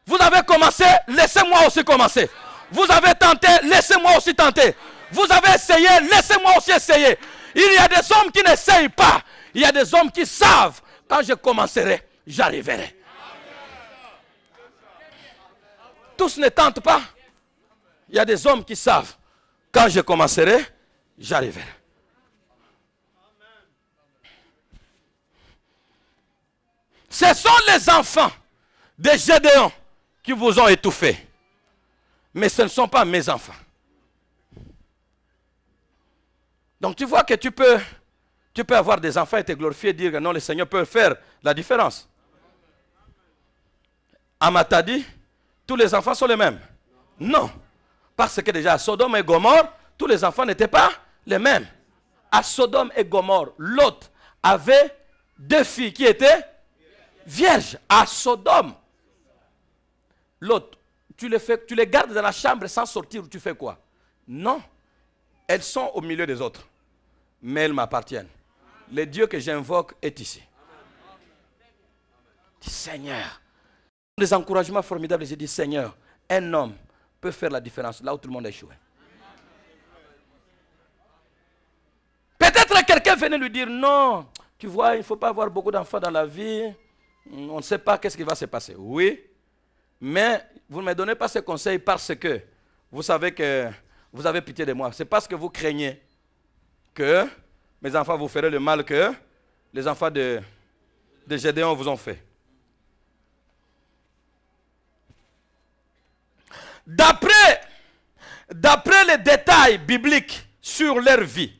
[SPEAKER 1] Vous avez commencé, laissez-moi aussi commencer. Vous avez tenté, laissez-moi aussi tenter. Vous avez essayé, laissez-moi aussi essayer. Il y a des hommes qui n'essayent pas. Il y a des hommes qui savent, quand je commencerai, j'arriverai. Tous ne tentent pas. Il y a des hommes qui savent, quand je commencerai, j'arriverai. Ce sont les enfants de Gédéon qui vous ont étouffé. Mais ce ne sont pas mes enfants. Donc tu vois que tu peux avoir des enfants et te glorifier et dire que non, le Seigneur peut faire la différence. À Matadi, tous les enfants sont les mêmes. Non. Parce que déjà à Sodome et Gomorrhe, tous les enfants n'étaient pas les mêmes. À Sodome et Gomorrhe, Lot avait 2 filles qui étaient vierges. À Sodome, Lot, tu les gardes dans la chambre sans sortir, tu fais quoi? Non. Elles sont au milieu des autres. Mais elles m'appartiennent. Le Dieu que j'invoque est ici. Seigneur. Des encouragements formidables. J'ai dit, Seigneur, un homme peut faire la différence là où tout le monde a échoué. Peut-être quelqu'un venait lui dire, non, tu vois, il ne faut pas avoir beaucoup d'enfants dans la vie. On ne sait pas qu'est-ce qui va se passer. Oui, mais vous ne me donnez pas ce conseil parce que vous savez que vous avez pitié de moi. C'est parce que vous craignez que mes enfants vous feront le mal que les enfants de Gédéon vous ont fait. D'après les détails bibliques sur leur vie,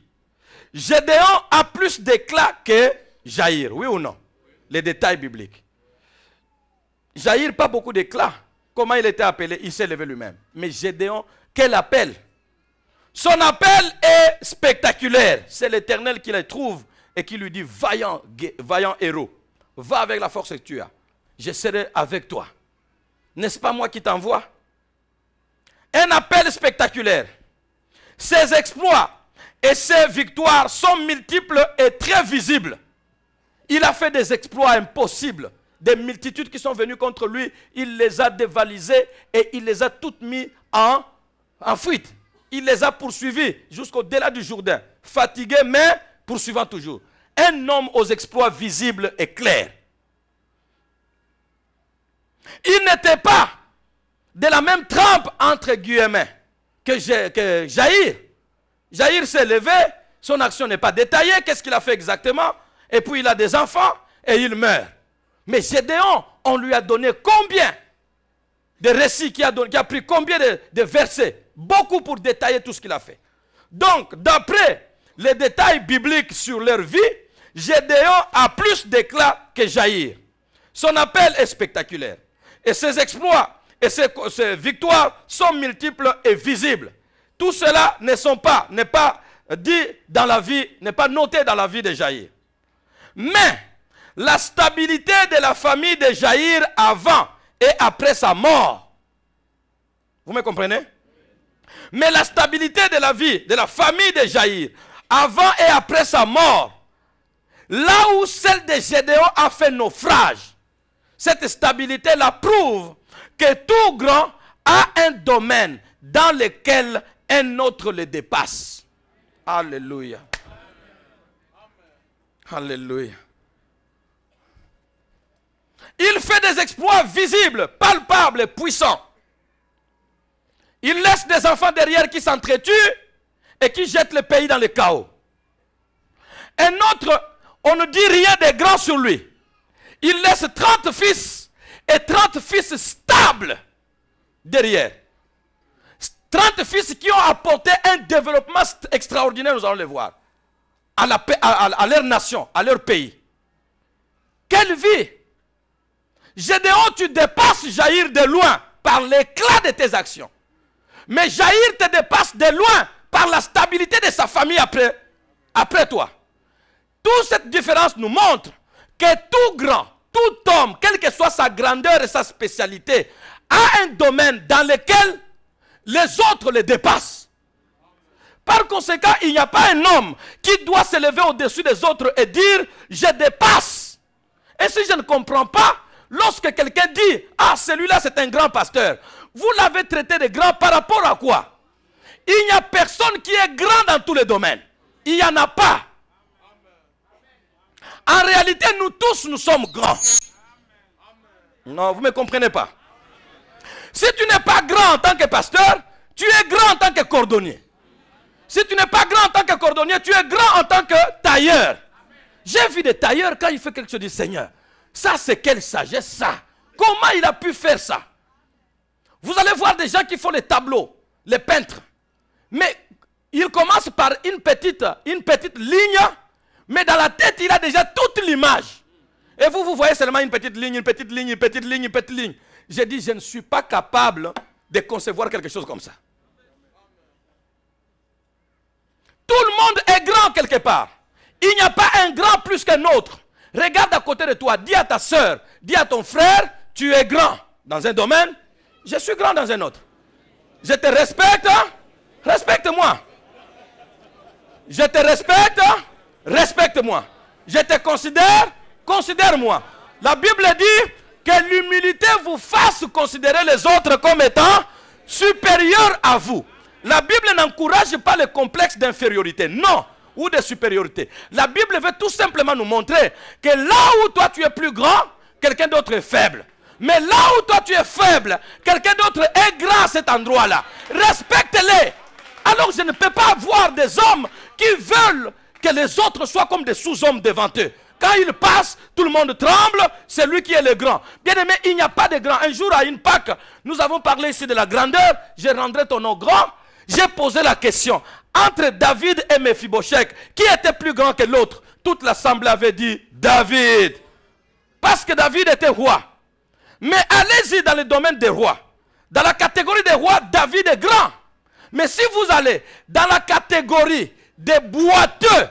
[SPEAKER 1] Gédéon a plus d'éclat que Jaïr, oui ou non? Les détails bibliques. Jaïr, pas beaucoup d'éclat. Comment il était appelé? Il s'est levé lui-même. Mais Gédéon, quel appel? Son appel est spectaculaire. C'est l'Éternel qui le trouve et qui lui dit, vaillant héros, va avec la force que tu as. Je serai avec toi. N'est-ce pas moi qui t'envoie? Un appel spectaculaire. Ses exploits et ses victoires sont multiples et très visibles. Il a fait des exploits impossibles, des multitudes qui sont venues contre lui, il les a dévalisées et il les a toutes mis en fuite. Il les a poursuivis jusqu'au-delà du Jourdain, fatigués mais poursuivant toujours. Un homme aux exploits visibles et clairs. Il n'était pas de la même trempe, entre guillemets, que Jaïr. Jaïr s'est levé, son action n'est pas détaillée, qu'est-ce qu'il a fait exactement? Et puis il a des enfants et il meurt. Mais Gédéon, on lui a donné combien de récits, qui a pris combien de versets? Beaucoup pour détailler tout ce qu'il a fait. Donc, d'après les détails bibliques sur leur vie, Gédéon a plus d'éclat que Jaïr. Son appel est spectaculaire. Et ses exploits et ses victoires sont multiples et visibles. Tout cela n'est pas dit dans la vie, n'est pas noté dans la vie de Jaïr. Mais la stabilité de la famille de Jaïr avant et après sa mort. Vous me comprenez? Mais la stabilité de la vie de la famille de Jaïr avant et après sa mort, là où celle de Gédéon a fait naufrage, cette stabilité la prouve que tout grand a un domaine dans lequel un autre le dépasse. Alléluia. Alléluia. Il fait des exploits visibles, palpables, puissants. Il laisse des enfants derrière qui s'entretuent et qui jettent le pays dans le chaos. Un autre, on ne dit rien de grand sur lui. Il laisse 30 fils et 30 fils stables derrière. 30 fils qui ont apporté un développement extraordinaire, nous allons le voir, à leur nation, à leur pays. Quelle vie! Gédéon, tu dépasses Jaïr de loin par l'éclat de tes actions. Mais Jaïr te dépasse de loin par la stabilité de sa famille après toi. Toute cette différence nous montre que tout grand, tout homme, quelle que soit sa grandeur et sa spécialité, a un domaine dans lequel les autres le dépassent. Par conséquent, il n'y a pas un homme qui doit se lever au-dessus des autres et dire « je dépasse ». Et si je ne comprends pas, lorsque quelqu'un dit « ah, celui-là c'est un grand pasteur », vous l'avez traité de grand par rapport à quoi? Il n'y a personne qui est grand dans tous les domaines. Il n'y en a pas. En réalité, nous tous, nous sommes grands. Non, vous ne me comprenez pas. Si tu n'es pas grand en tant que pasteur, tu es grand en tant que cordonnier. Si tu n'es pas grand en tant que cordonnier, tu es grand en tant que tailleur. J'ai vu des tailleurs, quand il fait quelque chose, je dis, Seigneur, ça c'est quelle sagesse ça? Comment il a pu faire ça? Vous allez voir des gens qui font les tableaux, les peintres. Mais ils commencent par une petite ligne, mais dans la tête, il a déjà toute l'image. Et vous voyez seulement une petite ligne, une petite ligne, une petite ligne, une petite ligne. J'ai dit, je ne suis pas capable de concevoir quelque chose comme ça. Tout le monde est grand quelque part. Il n'y a pas un grand plus qu'un autre. Regarde à côté de toi, dis à ta soeur, dis à ton frère, tu es grand dans un domaine, je suis grand dans un autre. Je te respecte, respecte-moi. Je te respecte, respecte-moi. Je te considère, considère-moi. La Bible dit que l'humilité vous fasse considérer les autres comme étant supérieurs à vous. La Bible n'encourage pas le complexe d'infériorité, non, ou de supériorité. La Bible veut tout simplement nous montrer que là où toi tu es plus grand, quelqu'un d'autre est faible. Mais là où toi tu es faible, quelqu'un d'autre est grand à cet endroit-là. Respecte-les. Alors je ne peux pas voir des hommes qui veulent que les autres soient comme des sous-hommes devant eux. Quand ils passent, tout le monde tremble, c'est lui qui est le grand. Bien aimé, il n'y a pas de grand. Un jour à une Pâque, nous avons parlé ici de la grandeur. Je rendrai ton nom grand. J'ai posé la question, entre David et Méphibosheth, qui était plus grand que l'autre? Toute l'assemblée avait dit David. Parce que David était roi. Mais allez-y dans le domaine des rois. Dans la catégorie des rois, David est grand. Mais si vous allez dans la catégorie des boiteux,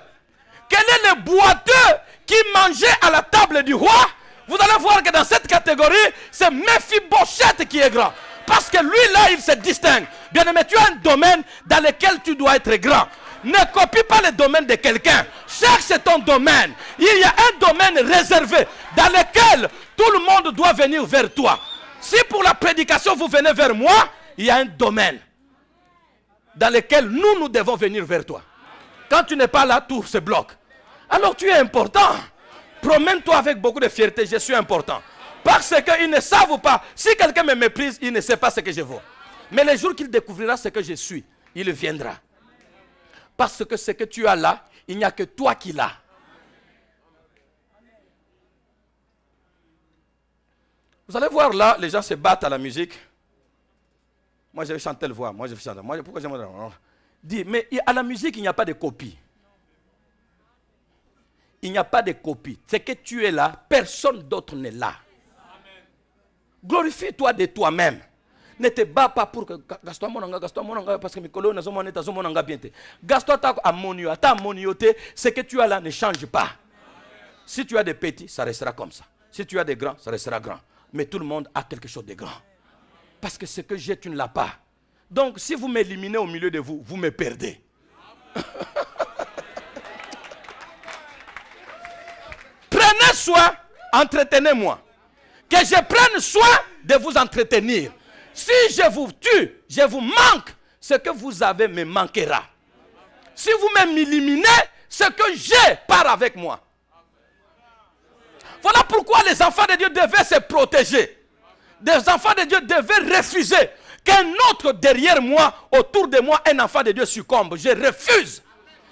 [SPEAKER 1] quel est le boiteux qui mangeait à la table du roi? Vous allez voir que dans cette catégorie, c'est Méphibosheth qui est grand. Parce que lui là, il se distingue. Bien aimé, tu as un domaine dans lequel tu dois être grand. Ne copie pas le domaine de quelqu'un. Cherche ton domaine. Il y a un domaine réservé dans lequel tout le monde doit venir vers toi. Si pour la prédication vous venez vers moi, il y a un domaine dans lequel nous devons venir vers toi. Quand tu n'es pas là, tout se bloque. Alors tu es important. Promène-toi avec beaucoup de fierté, je suis important. Parce qu'ils ne savent pas. Si quelqu'un me méprise, il ne sait pas ce que je vaux. Mais le jour qu'il découvrira ce que je suis, il viendra. Parce que ce que tu as là, il n'y a que toi qui l'as. Vous allez voir là, les gens se battent à la musique. Moi, je vais chanter le voix. Moi, je vais chanter. Moi, pourquoi j'aime dis, mais à la musique, il n'y a pas de copie. Il n'y a pas de copie. C'est que tu es là, personne d'autre n'est là. Glorifie-toi de toi-même. Ne te bats pas pour que Gaston parce que mes collègues ne sont pas bien. Gaston ta amonioté, ce que tu as là ne change pas. Si tu as des petits, ça restera comme ça. Si tu as des grands, ça restera grand. Mais tout le monde a quelque chose de grand. Parce que ce que j'ai, tu ne l'as pas. Donc, si vous m'éliminez au milieu de vous, vous me perdez. Prenez soin, entretenez-moi. Que je prenne soin de vous entretenir. Si je vous tue, je vous manque, ce que vous avez me manquera. Si vous m'éliminez, ce que j'ai part avec moi. Voilà pourquoi les enfants de Dieu devaient se protéger. Des enfants de Dieu devaient refuser qu'un autre derrière moi, autour de moi, un enfant de Dieu succombe. Je refuse.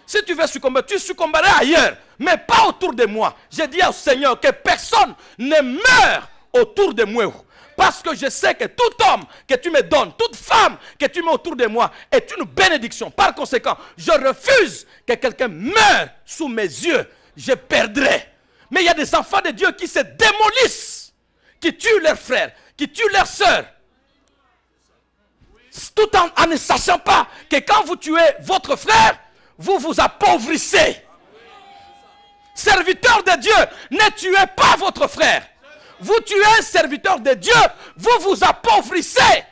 [SPEAKER 1] Si tu veux succomber, tu succomberas ailleurs, mais pas autour de moi. Je dis au Seigneur que personne ne meure autour de moi. Parce que je sais que tout homme que tu me donnes, toute femme que tu mets autour de moi est une bénédiction. Par conséquent, je refuse que quelqu'un meure sous mes yeux. Je perdrai. Mais il y a des enfants de Dieu qui se démolissent, qui tuent leurs frères, qui tuent leurs sœurs. Tout en ne sachant pas que quand vous tuez votre frère, vous vous appauvrissez. Serviteur de Dieu, ne tuez pas votre frère. Vous tuez un serviteur de Dieu, vous vous appauvrissez.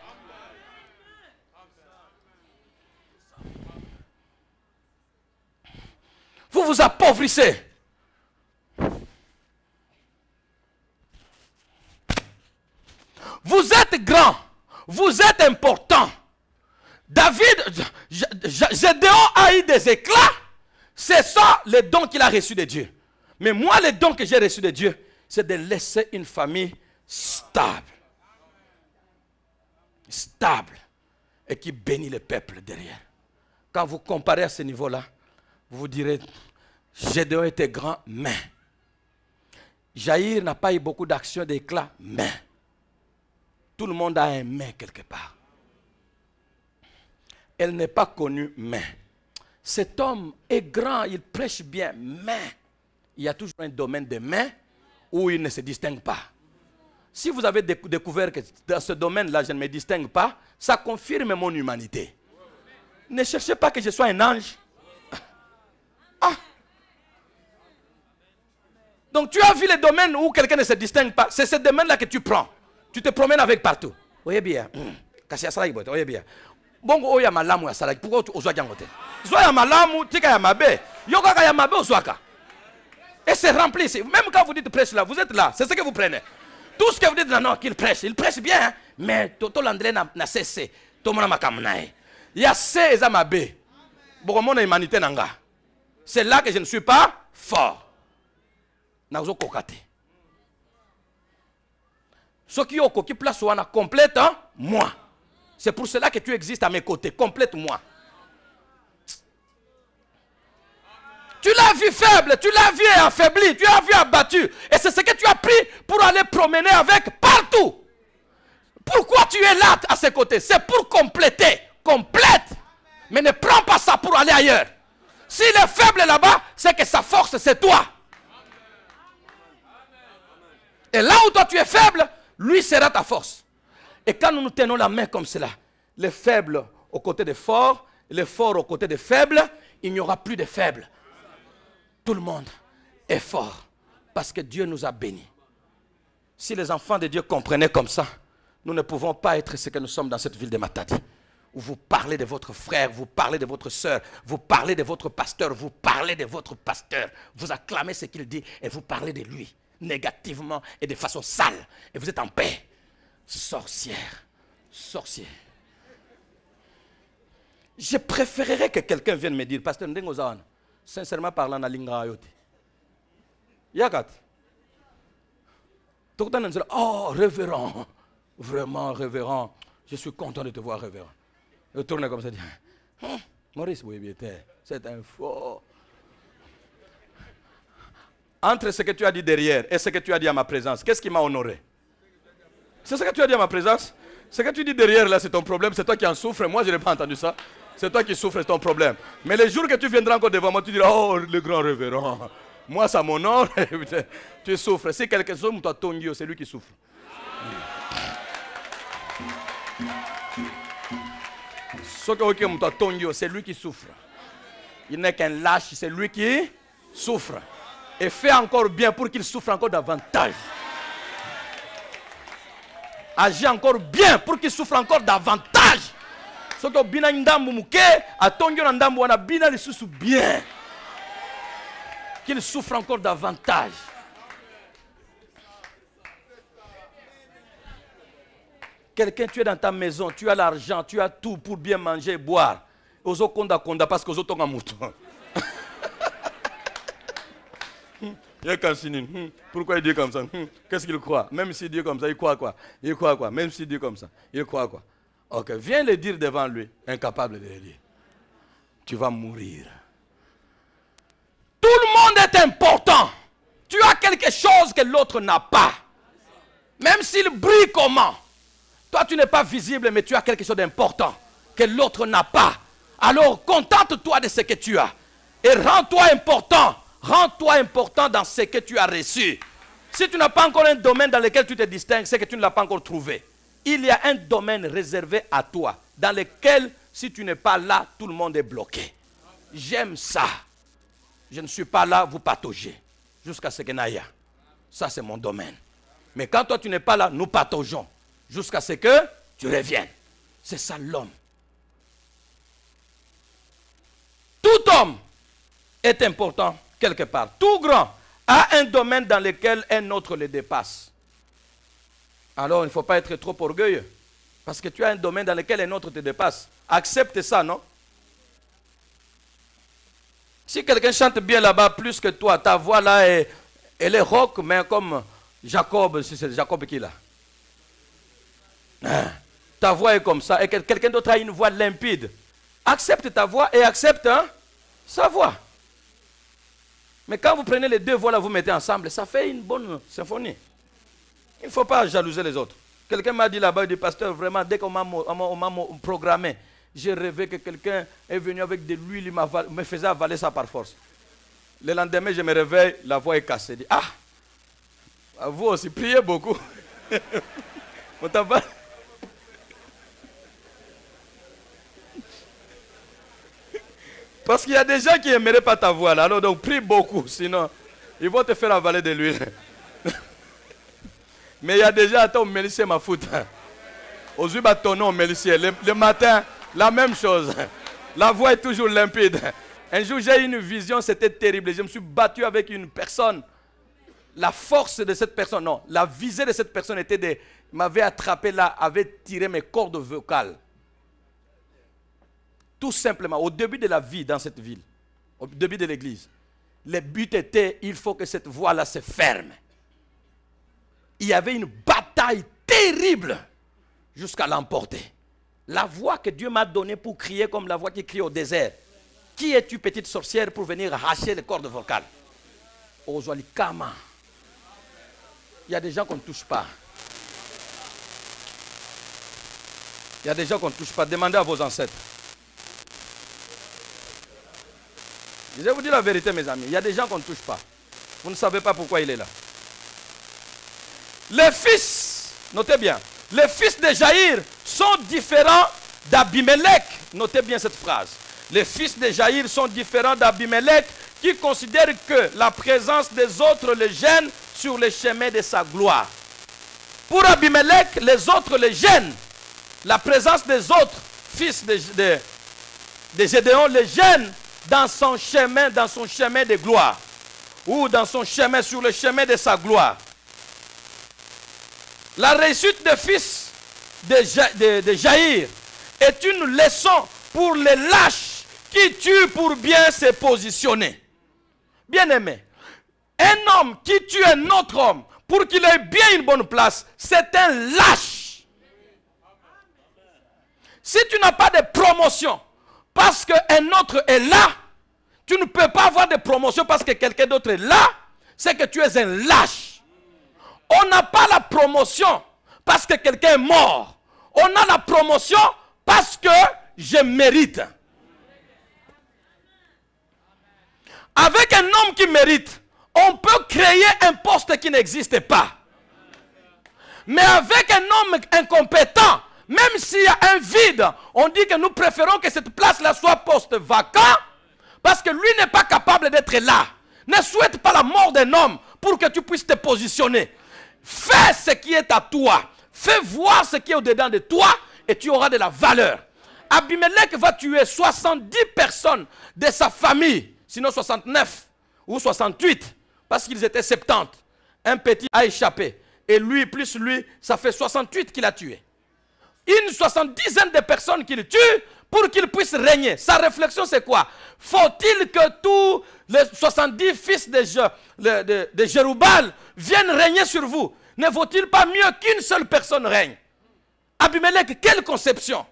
[SPEAKER 1] Vous vous appauvrissez. Vous êtes grand, vous êtes important. David, Gédéon a eu des éclats. C'est ça le don qu'il a reçu de Dieu. Mais moi, le don que j'ai reçu de Dieu, c'est de laisser une famille stable. Stable. Et qui bénit le peuple derrière. Quand vous comparez à ce niveau-là, vous vous direz, Gédéon était grand, mais. Jaïr n'a pas eu beaucoup d'actions d'éclat, mais. Tout le monde a un mais quelque part. Elle n'est pas connue, mais. Cet homme est grand, il prêche bien, mais. Il y a toujours un domaine de mais où il ne se distingue pas. Si vous avez découvert que dans ce domaine-là, je ne me distingue pas, ça confirme mon humanité. Ne cherchez pas que je sois un ange. Ah. Donc tu as vu les domaines où quelqu'un ne se distingue pas. C'est ce domaine-là que tu prends. Tu te promènes avec partout. Voyez bien. Voyez bien. Bon, oya malamu ya salaki. Pourquoi tu ozwa jangote? Zoya ya malamu, tika ya mabe. Yoka ya mabe ozwaka. Et c'est rempli ici. Même quand vous dites prêche là, vous êtes là. C'est ce que vous prenez. Tout ce que vous dites là, non, qu'il prêche. Il prêche bien, hein? Mais Toto Landré n'a cessé. Tomona makamnae. Il y a ces amabe. Bon, mon humanité nanga. C'est là que je ne suis pas fort. Nazo kokate. Ce qui est qui place wana complète, hein? Moi. C'est pour cela que tu existes à mes côtés. Complète-moi. Tu l'as vu faible, tu l'as vu affaibli, tu l'as vu abattu. Et c'est ce que tu as pris pour aller promener avec partout. Pourquoi tu es là à ses côtés? C'est pour compléter. Complète. Mais ne prends pas ça pour aller ailleurs. S'il est faible là-bas, c'est que sa force, c'est toi. Et là où toi tu es faible, lui sera ta force. Et quand nous nous tenons la main comme cela, les faibles aux côtés des forts, les forts aux côtés des faibles, il n'y aura plus de faibles. Tout le monde est fort parce que Dieu nous a bénis. Si les enfants de Dieu comprenaient comme ça, nous ne pouvons pas être ce que nous sommes dans cette ville de Matadi. où vous parlez de votre frère, vous parlez de votre soeur, vous parlez de votre pasteur, vous parlez de votre pasteur, vous acclamez ce qu'il dit et vous parlez de lui négativement et de façon sale. Et vous êtes en paix. Sorcière, sorcier. Je préférerais que quelqu'un vienne me dire, pasteur Ndengozan, sincèrement parlant, na linga ayote. Yakat. Oh, révérend, vraiment révérend. Je suis content de te voir, révérend. Je tourne comme ça, dit, Maurice Bouébiété, c'est un faux. Entre ce que tu as dit derrière et ce que tu as dit à ma présence, qu'est-ce qui m'a honoré? C'est ce que tu as dit à ma présence? Ce que tu dis derrière, là, c'est ton problème, c'est toi qui en souffres. Moi, je n'ai pas entendu ça. C'est toi qui souffres, c'est ton problème. Mais les jours que tu viendras encore devant moi, tu diras, oh, le grand révérend. Moi, ça m'honore. Tu souffres. Si quelque chose, c'est lui qui souffre. C'est lui qui souffre. Il n'est qu'un lâche, c'est lui qui souffre. Et fait encore bien pour qu'il souffre encore davantage. Agis encore bien pour qu'il souffre encore davantage. Soto bina ndambu muke, atongyo na ndambu wana bina lisusu bien. Qu'il souffre encore davantage. Quelqu'un, tu es dans ta maison, tu as l'argent, tu as tout pour bien manger et boire. Ozo konda konda parce que ozo tonga mouton. Pourquoi il dit comme ça? Qu'est-ce qu'il croit? Même s'il dit comme ça, il croit quoi? Il croit quoi? Même s'il dit comme ça, il croit quoi? Ok, viens le dire devant lui, incapable de le dire. Tu vas mourir. Tout le monde est important. Tu as quelque chose que l'autre n'a pas. Même s'il brille comment? Toi, tu n'es pas visible, mais tu as quelque chose d'important que l'autre n'a pas. Alors, contente-toi de ce que tu as. Et rends-toi important. Rends-toi important dans ce que tu as reçu. Si tu n'as pas encore un domaine dans lequel tu te distingues, c'est que tu ne l'as pas encore trouvé. Il y a un domaine réservé à toi, dans lequel, si tu n'es pas là, tout le monde est bloqué. J'aime ça. Je ne suis pas là, vous pataugez. Jusqu'à ce que n'aille. Ça, c'est mon domaine. Mais quand toi, tu n'es pas là, nous pataugeons. Jusqu'à ce que tu reviennes. C'est ça l'homme. Tout homme est important quelque part. Tout grand a un domaine dans lequel un autre le dépasse. Alors, il ne faut pas être trop orgueilleux. Parce que tu as un domaine dans lequel un autre te dépasse. Accepte ça, non? Si quelqu'un chante bien là-bas plus que toi, ta voix là, elle est rock, mais comme Jacob, si c'est Jacob qui est là. Ta voix est comme ça, et que quelqu'un d'autre a une voix limpide. Accepte ta voix et accepte sa voix. Mais quand vous prenez les deux voix là, vous mettez ensemble, ça fait une bonne symphonie. Il ne faut pas jalouser les autres. Quelqu'un m'a dit là-bas, il dit, pasteur, vraiment, dès qu'on m'a programmé, j'ai rêvé que quelqu'un est venu avec de l'huile, il me faisait avaler ça par force. Le lendemain, je me réveille, la voix est cassée. Je dis, ah, vous aussi, priez beaucoup. On t'a pas... Parce qu'il y a des gens qui n'aimeraient pas ta voix là, alors donc prie beaucoup, sinon ils vont te faire avaler de l'huile. Mais il y a des gens, attends, Mélissé ma fout. Aujourd'hui, ton nom, Mélissé. Le matin, la même chose. La voix est toujours limpide. Un jour, j'ai eu une vision, c'était terrible. Je me suis battu avec une personne. La force de cette personne, non, la visée de cette personne était de... m'avait attrapé là, avait tiré mes cordes vocales. Tout simplement, au début de la vie dans cette ville, au début de l'église, le but était, il faut que cette voie-là se ferme. Il y avait une bataille terrible jusqu'à l'emporter. La voix que Dieu m'a donnée pour crier comme la voix qui crie au désert. Qui es-tu, petite sorcière, pour venir arracher les cordes vocales? Ozoalikama. Il y a des gens qu'on ne touche pas. Il y a des gens qu'on ne touche pas. Demandez à vos ancêtres. Je vais vous dire la vérité, mes amis. Il y a des gens qu'on ne touche pas. Vous ne savez pas pourquoi il est là. Les fils, notez bien, les fils de Jaïr sont différents d'Abimelech. Notez bien cette phrase. Les fils de Jaïr sont différents d'Abimelech qui considère que la présence des autres les gêne sur le chemin de sa gloire. Pour Abimelech, les autres les gênent. La présence des autres fils de Gédéon le gêne dans son chemin de gloire. Ou dans son chemin, sur le chemin de sa gloire. La réussite des fils de Jaïr est une leçon pour les lâches qui tuent pour bien se positionner. Bien-aimé, un homme qui tue un autre homme pour qu'il ait bien une bonne place, c'est un lâche. Si tu n'as pas de promotion parce qu'un autre est là, tu ne peux pas avoir de promotion parce que quelqu'un d'autre est là, c'est que tu es un lâche. On n'a pas la promotion parce que quelqu'un est mort. On a la promotion parce que je mérite. Avec un homme qui mérite, on peut créer un poste qui n'existe pas. Mais avec un homme incompétent, même s'il y a un vide, on dit que nous préférons que cette place-là soit poste vacant parce que lui n'est pas capable d'être là. Ne souhaite pas la mort d'un homme pour que tu puisses te positionner. Fais ce qui est à toi. Fais voir ce qui est au-dedans de toi et tu auras de la valeur. Abimelech va tuer 70 personnes de sa famille, sinon 69 ou 68, parce qu'ils étaient 70. Un petit a échappé. Et lui, plus lui, ça fait 68 qu'il a tué. Une 70aine de personnes qu'il tue pour qu'il puisse régner. Sa réflexion, c'est quoi? Faut-il que tous les 70 fils de Jéroubal viennent régner sur vous? Ne vaut-il pas mieux qu'une seule personne règne? Abimelech, quelle conception?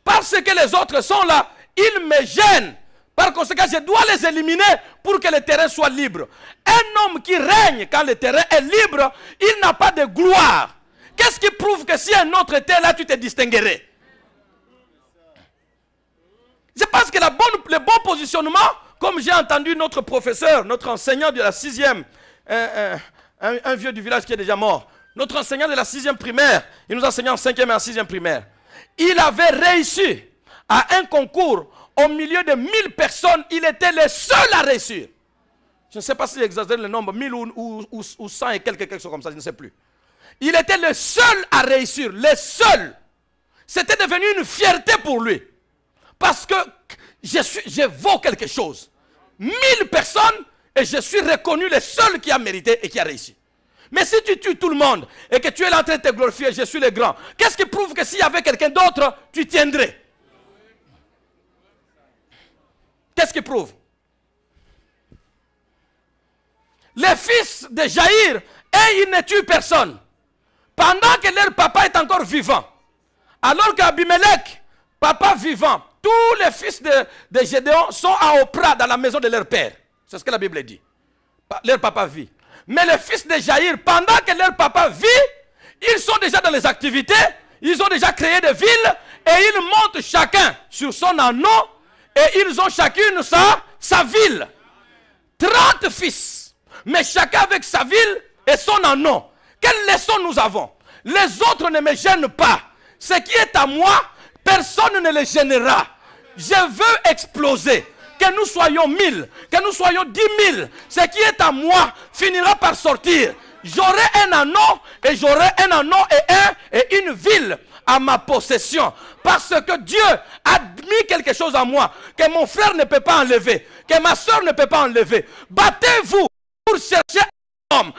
[SPEAKER 1] Parce que les autres sont là, ils me gênent. Par conséquent, je dois les éliminer pour que le terrain soit libre. Un homme qui règne quand le terrain est libre, il n'a pas de gloire. Qu'est-ce qui prouve que si un autre était là, tu te distinguerais? Je pense que le bon positionnement, comme j'ai entendu notre professeur, notre enseignant de la 6e, un vieux du village qui est déjà mort, notre enseignant de la 6e primaire, il nous enseignait en 5e et en 6e primaire. Il avait réussi à un concours au milieu de 1000 personnes, il était le seul à réussir. Je ne sais pas si j'exagère le nombre, 1000 ou 100 et quelque chose comme ça, je ne sais plus. Il était le seul à réussir, le seul. C'était devenu une fierté pour lui. Parce que je vaux quelque chose. 1000 personnes et je suis reconnu le seul qui a mérité et qui a réussi. Mais si tu tues tout le monde et que tu es en train de te glorifier, je suis le grand, qu'est-ce qui prouve que s'il y avait quelqu'un d'autre, tu tiendrais? Qu'est-ce qui prouve? Les fils de Jaïr, ils ne tuent personne. Pendant que leur papa est encore vivant. Alors qu'Abimelech, papa vivant, tous les fils de Gédéon sont à Opra dans la maison de leur père. C'est ce que la Bible dit. Leur papa vit. Mais les fils de Jaïr, pendant que leur papa vit, ils sont déjà dans les activités, ils ont déjà créé des villes et ils montent chacun sur son anneau et ils ont chacune sa ville. 30 fils, mais chacun avec sa ville et son anneau. Quelle leçon nous avons? Les autres ne me gênent pas. Ce qui est à moi, personne ne le gênera. Je veux exploser. Que nous soyons 1000, que nous soyons 10 000. Ce qui est à moi finira par sortir. J'aurai un anneau et j'aurai un anneau et une ville à ma possession. Parce que Dieu a mis quelque chose en moi que mon frère ne peut pas enlever, que ma soeur ne peut pas enlever. Battez-vous pour chercher un homme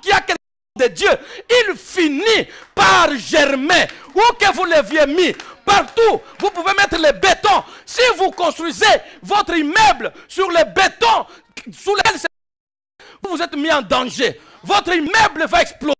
[SPEAKER 1] qui a quelque chose de Dieu. Il finit par germer. Où que vous l'aviez mis, partout, vous pouvez mettre le béton. Si vous construisez votre immeuble sur le béton, sous lequel vous vous êtes mis en danger, votre immeuble va exploser.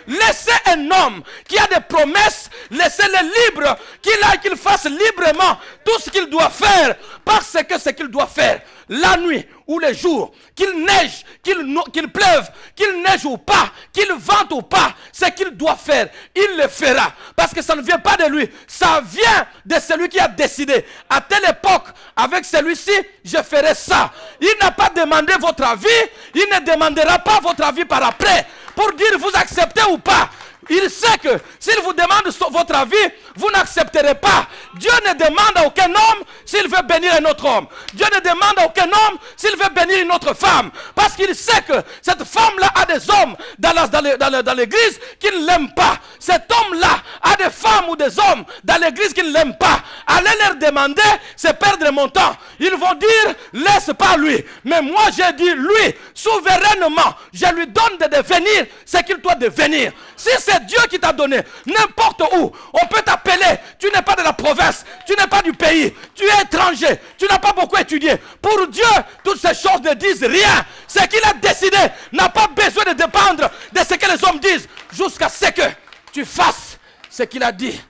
[SPEAKER 1] Laissez un homme qui a des promesses, laissez-le libre, qu'il fasse librement tout ce qu'il doit faire, parce que ce qu'il doit faire, la nuit ou le jour, qu'il neige, qu'il pleuve, qu'il neige ou pas, qu'il vente ou pas, ce qu'il doit faire, il le fera. Parce que ça ne vient pas de lui, ça vient de celui qui a décidé. À telle époque, avec celui-ci, je ferai ça. Il n'a pas demandé votre avis, il ne demandera pas votre avis par après, pour dire vous acceptez ou pas. Il sait que s'il vous demande votre avis, vous n'accepterez pas. Dieu ne demande à aucun homme s'il veut bénir un autre homme. Dieu ne demande à aucun homme s'il veut bénir une autre femme. Parce qu'il sait que cette femme-là a des hommes dans l'église qui ne l'aiment pas. Cet homme-là a des femmes ou des hommes dans l'église qui ne l'aiment pas. Allez leur demander, c'est perdre mon temps. Ils vont dire, laisse pas lui. Mais moi j'ai dit, lui, souverainement, je lui donne de devenir ce qu'il doit devenir. Si c'est Dieu qui t'a donné, n'importe où, on peut t'appeler, tu n'es pas de la province, tu n'es pas du pays, tu es étranger, tu n'as pas beaucoup étudié. Pour Dieu, toutes ces choses ne disent rien. Ce qu'il a décidé n'a pas besoin de dépendre de ce que les hommes disent, jusqu'à ce que tu fasses ce qu'il a dit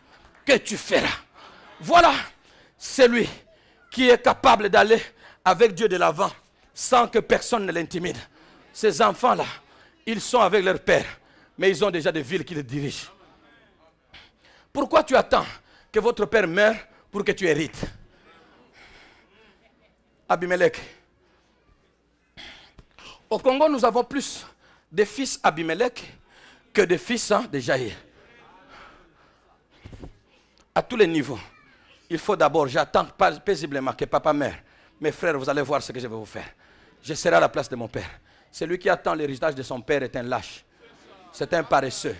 [SPEAKER 1] que tu feras. Voilà celui qui est capable d'aller avec Dieu de l'avant sans que personne ne l'intimide. Ces enfants-là, ils sont avec leur père, mais ils ont déjà des villes qui les dirigent. Pourquoi tu attends que votre père meure pour que tu hérites? Abimelech. Au Congo, nous avons plus de fils Abimelech que de fils de Jaïr. À tous les niveaux. Il faut d'abord, j'attends paisiblement que papa meure. Mes frères, vous allez voir ce que je vais vous faire. Je serai à la place de mon père. Celui qui attend l'héritage de son père est un lâche. C'est un paresseux.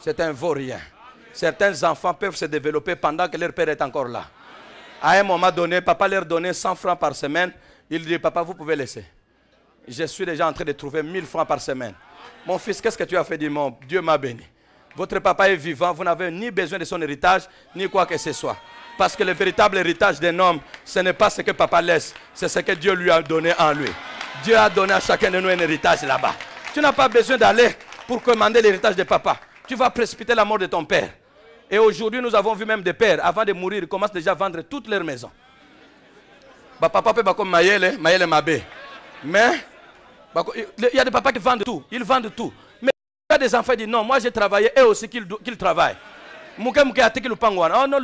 [SPEAKER 1] C'est un vaurien. Certains enfants peuvent se développer pendant que leur père est encore là. À un moment donné, papa leur donnait 100 francs par semaine. Il dit, papa, vous pouvez laisser. Je suis déjà en train de trouver 1000 francs par semaine. Mon fils, qu'est-ce que tu as fait? Dit, mon Dieu m'a béni. Votre papa est vivant, vous n'avez ni besoin de son héritage, ni quoi que ce soit. Parce que le véritable héritage d'un homme, ce n'est pas ce que papa laisse, c'est ce que Dieu lui a donné en lui. Dieu a donné à chacun de nous un héritage là-bas. Tu n'as pas besoin d'aller pour commander l'héritage de papa. Tu vas précipiter la mort de ton père. Et aujourd'hui, nous avons vu même des pères, avant de mourir, ils commencent déjà à vendre toutes leurs maisons. Papa peut pas comme Mayele Mabé. Mais il y a des papas qui vendent tout. Ils vendent tout. Mais il y a des enfants qui disent non, moi j'ai travaillé, eux aussi qu'ils travaillent. Oh non,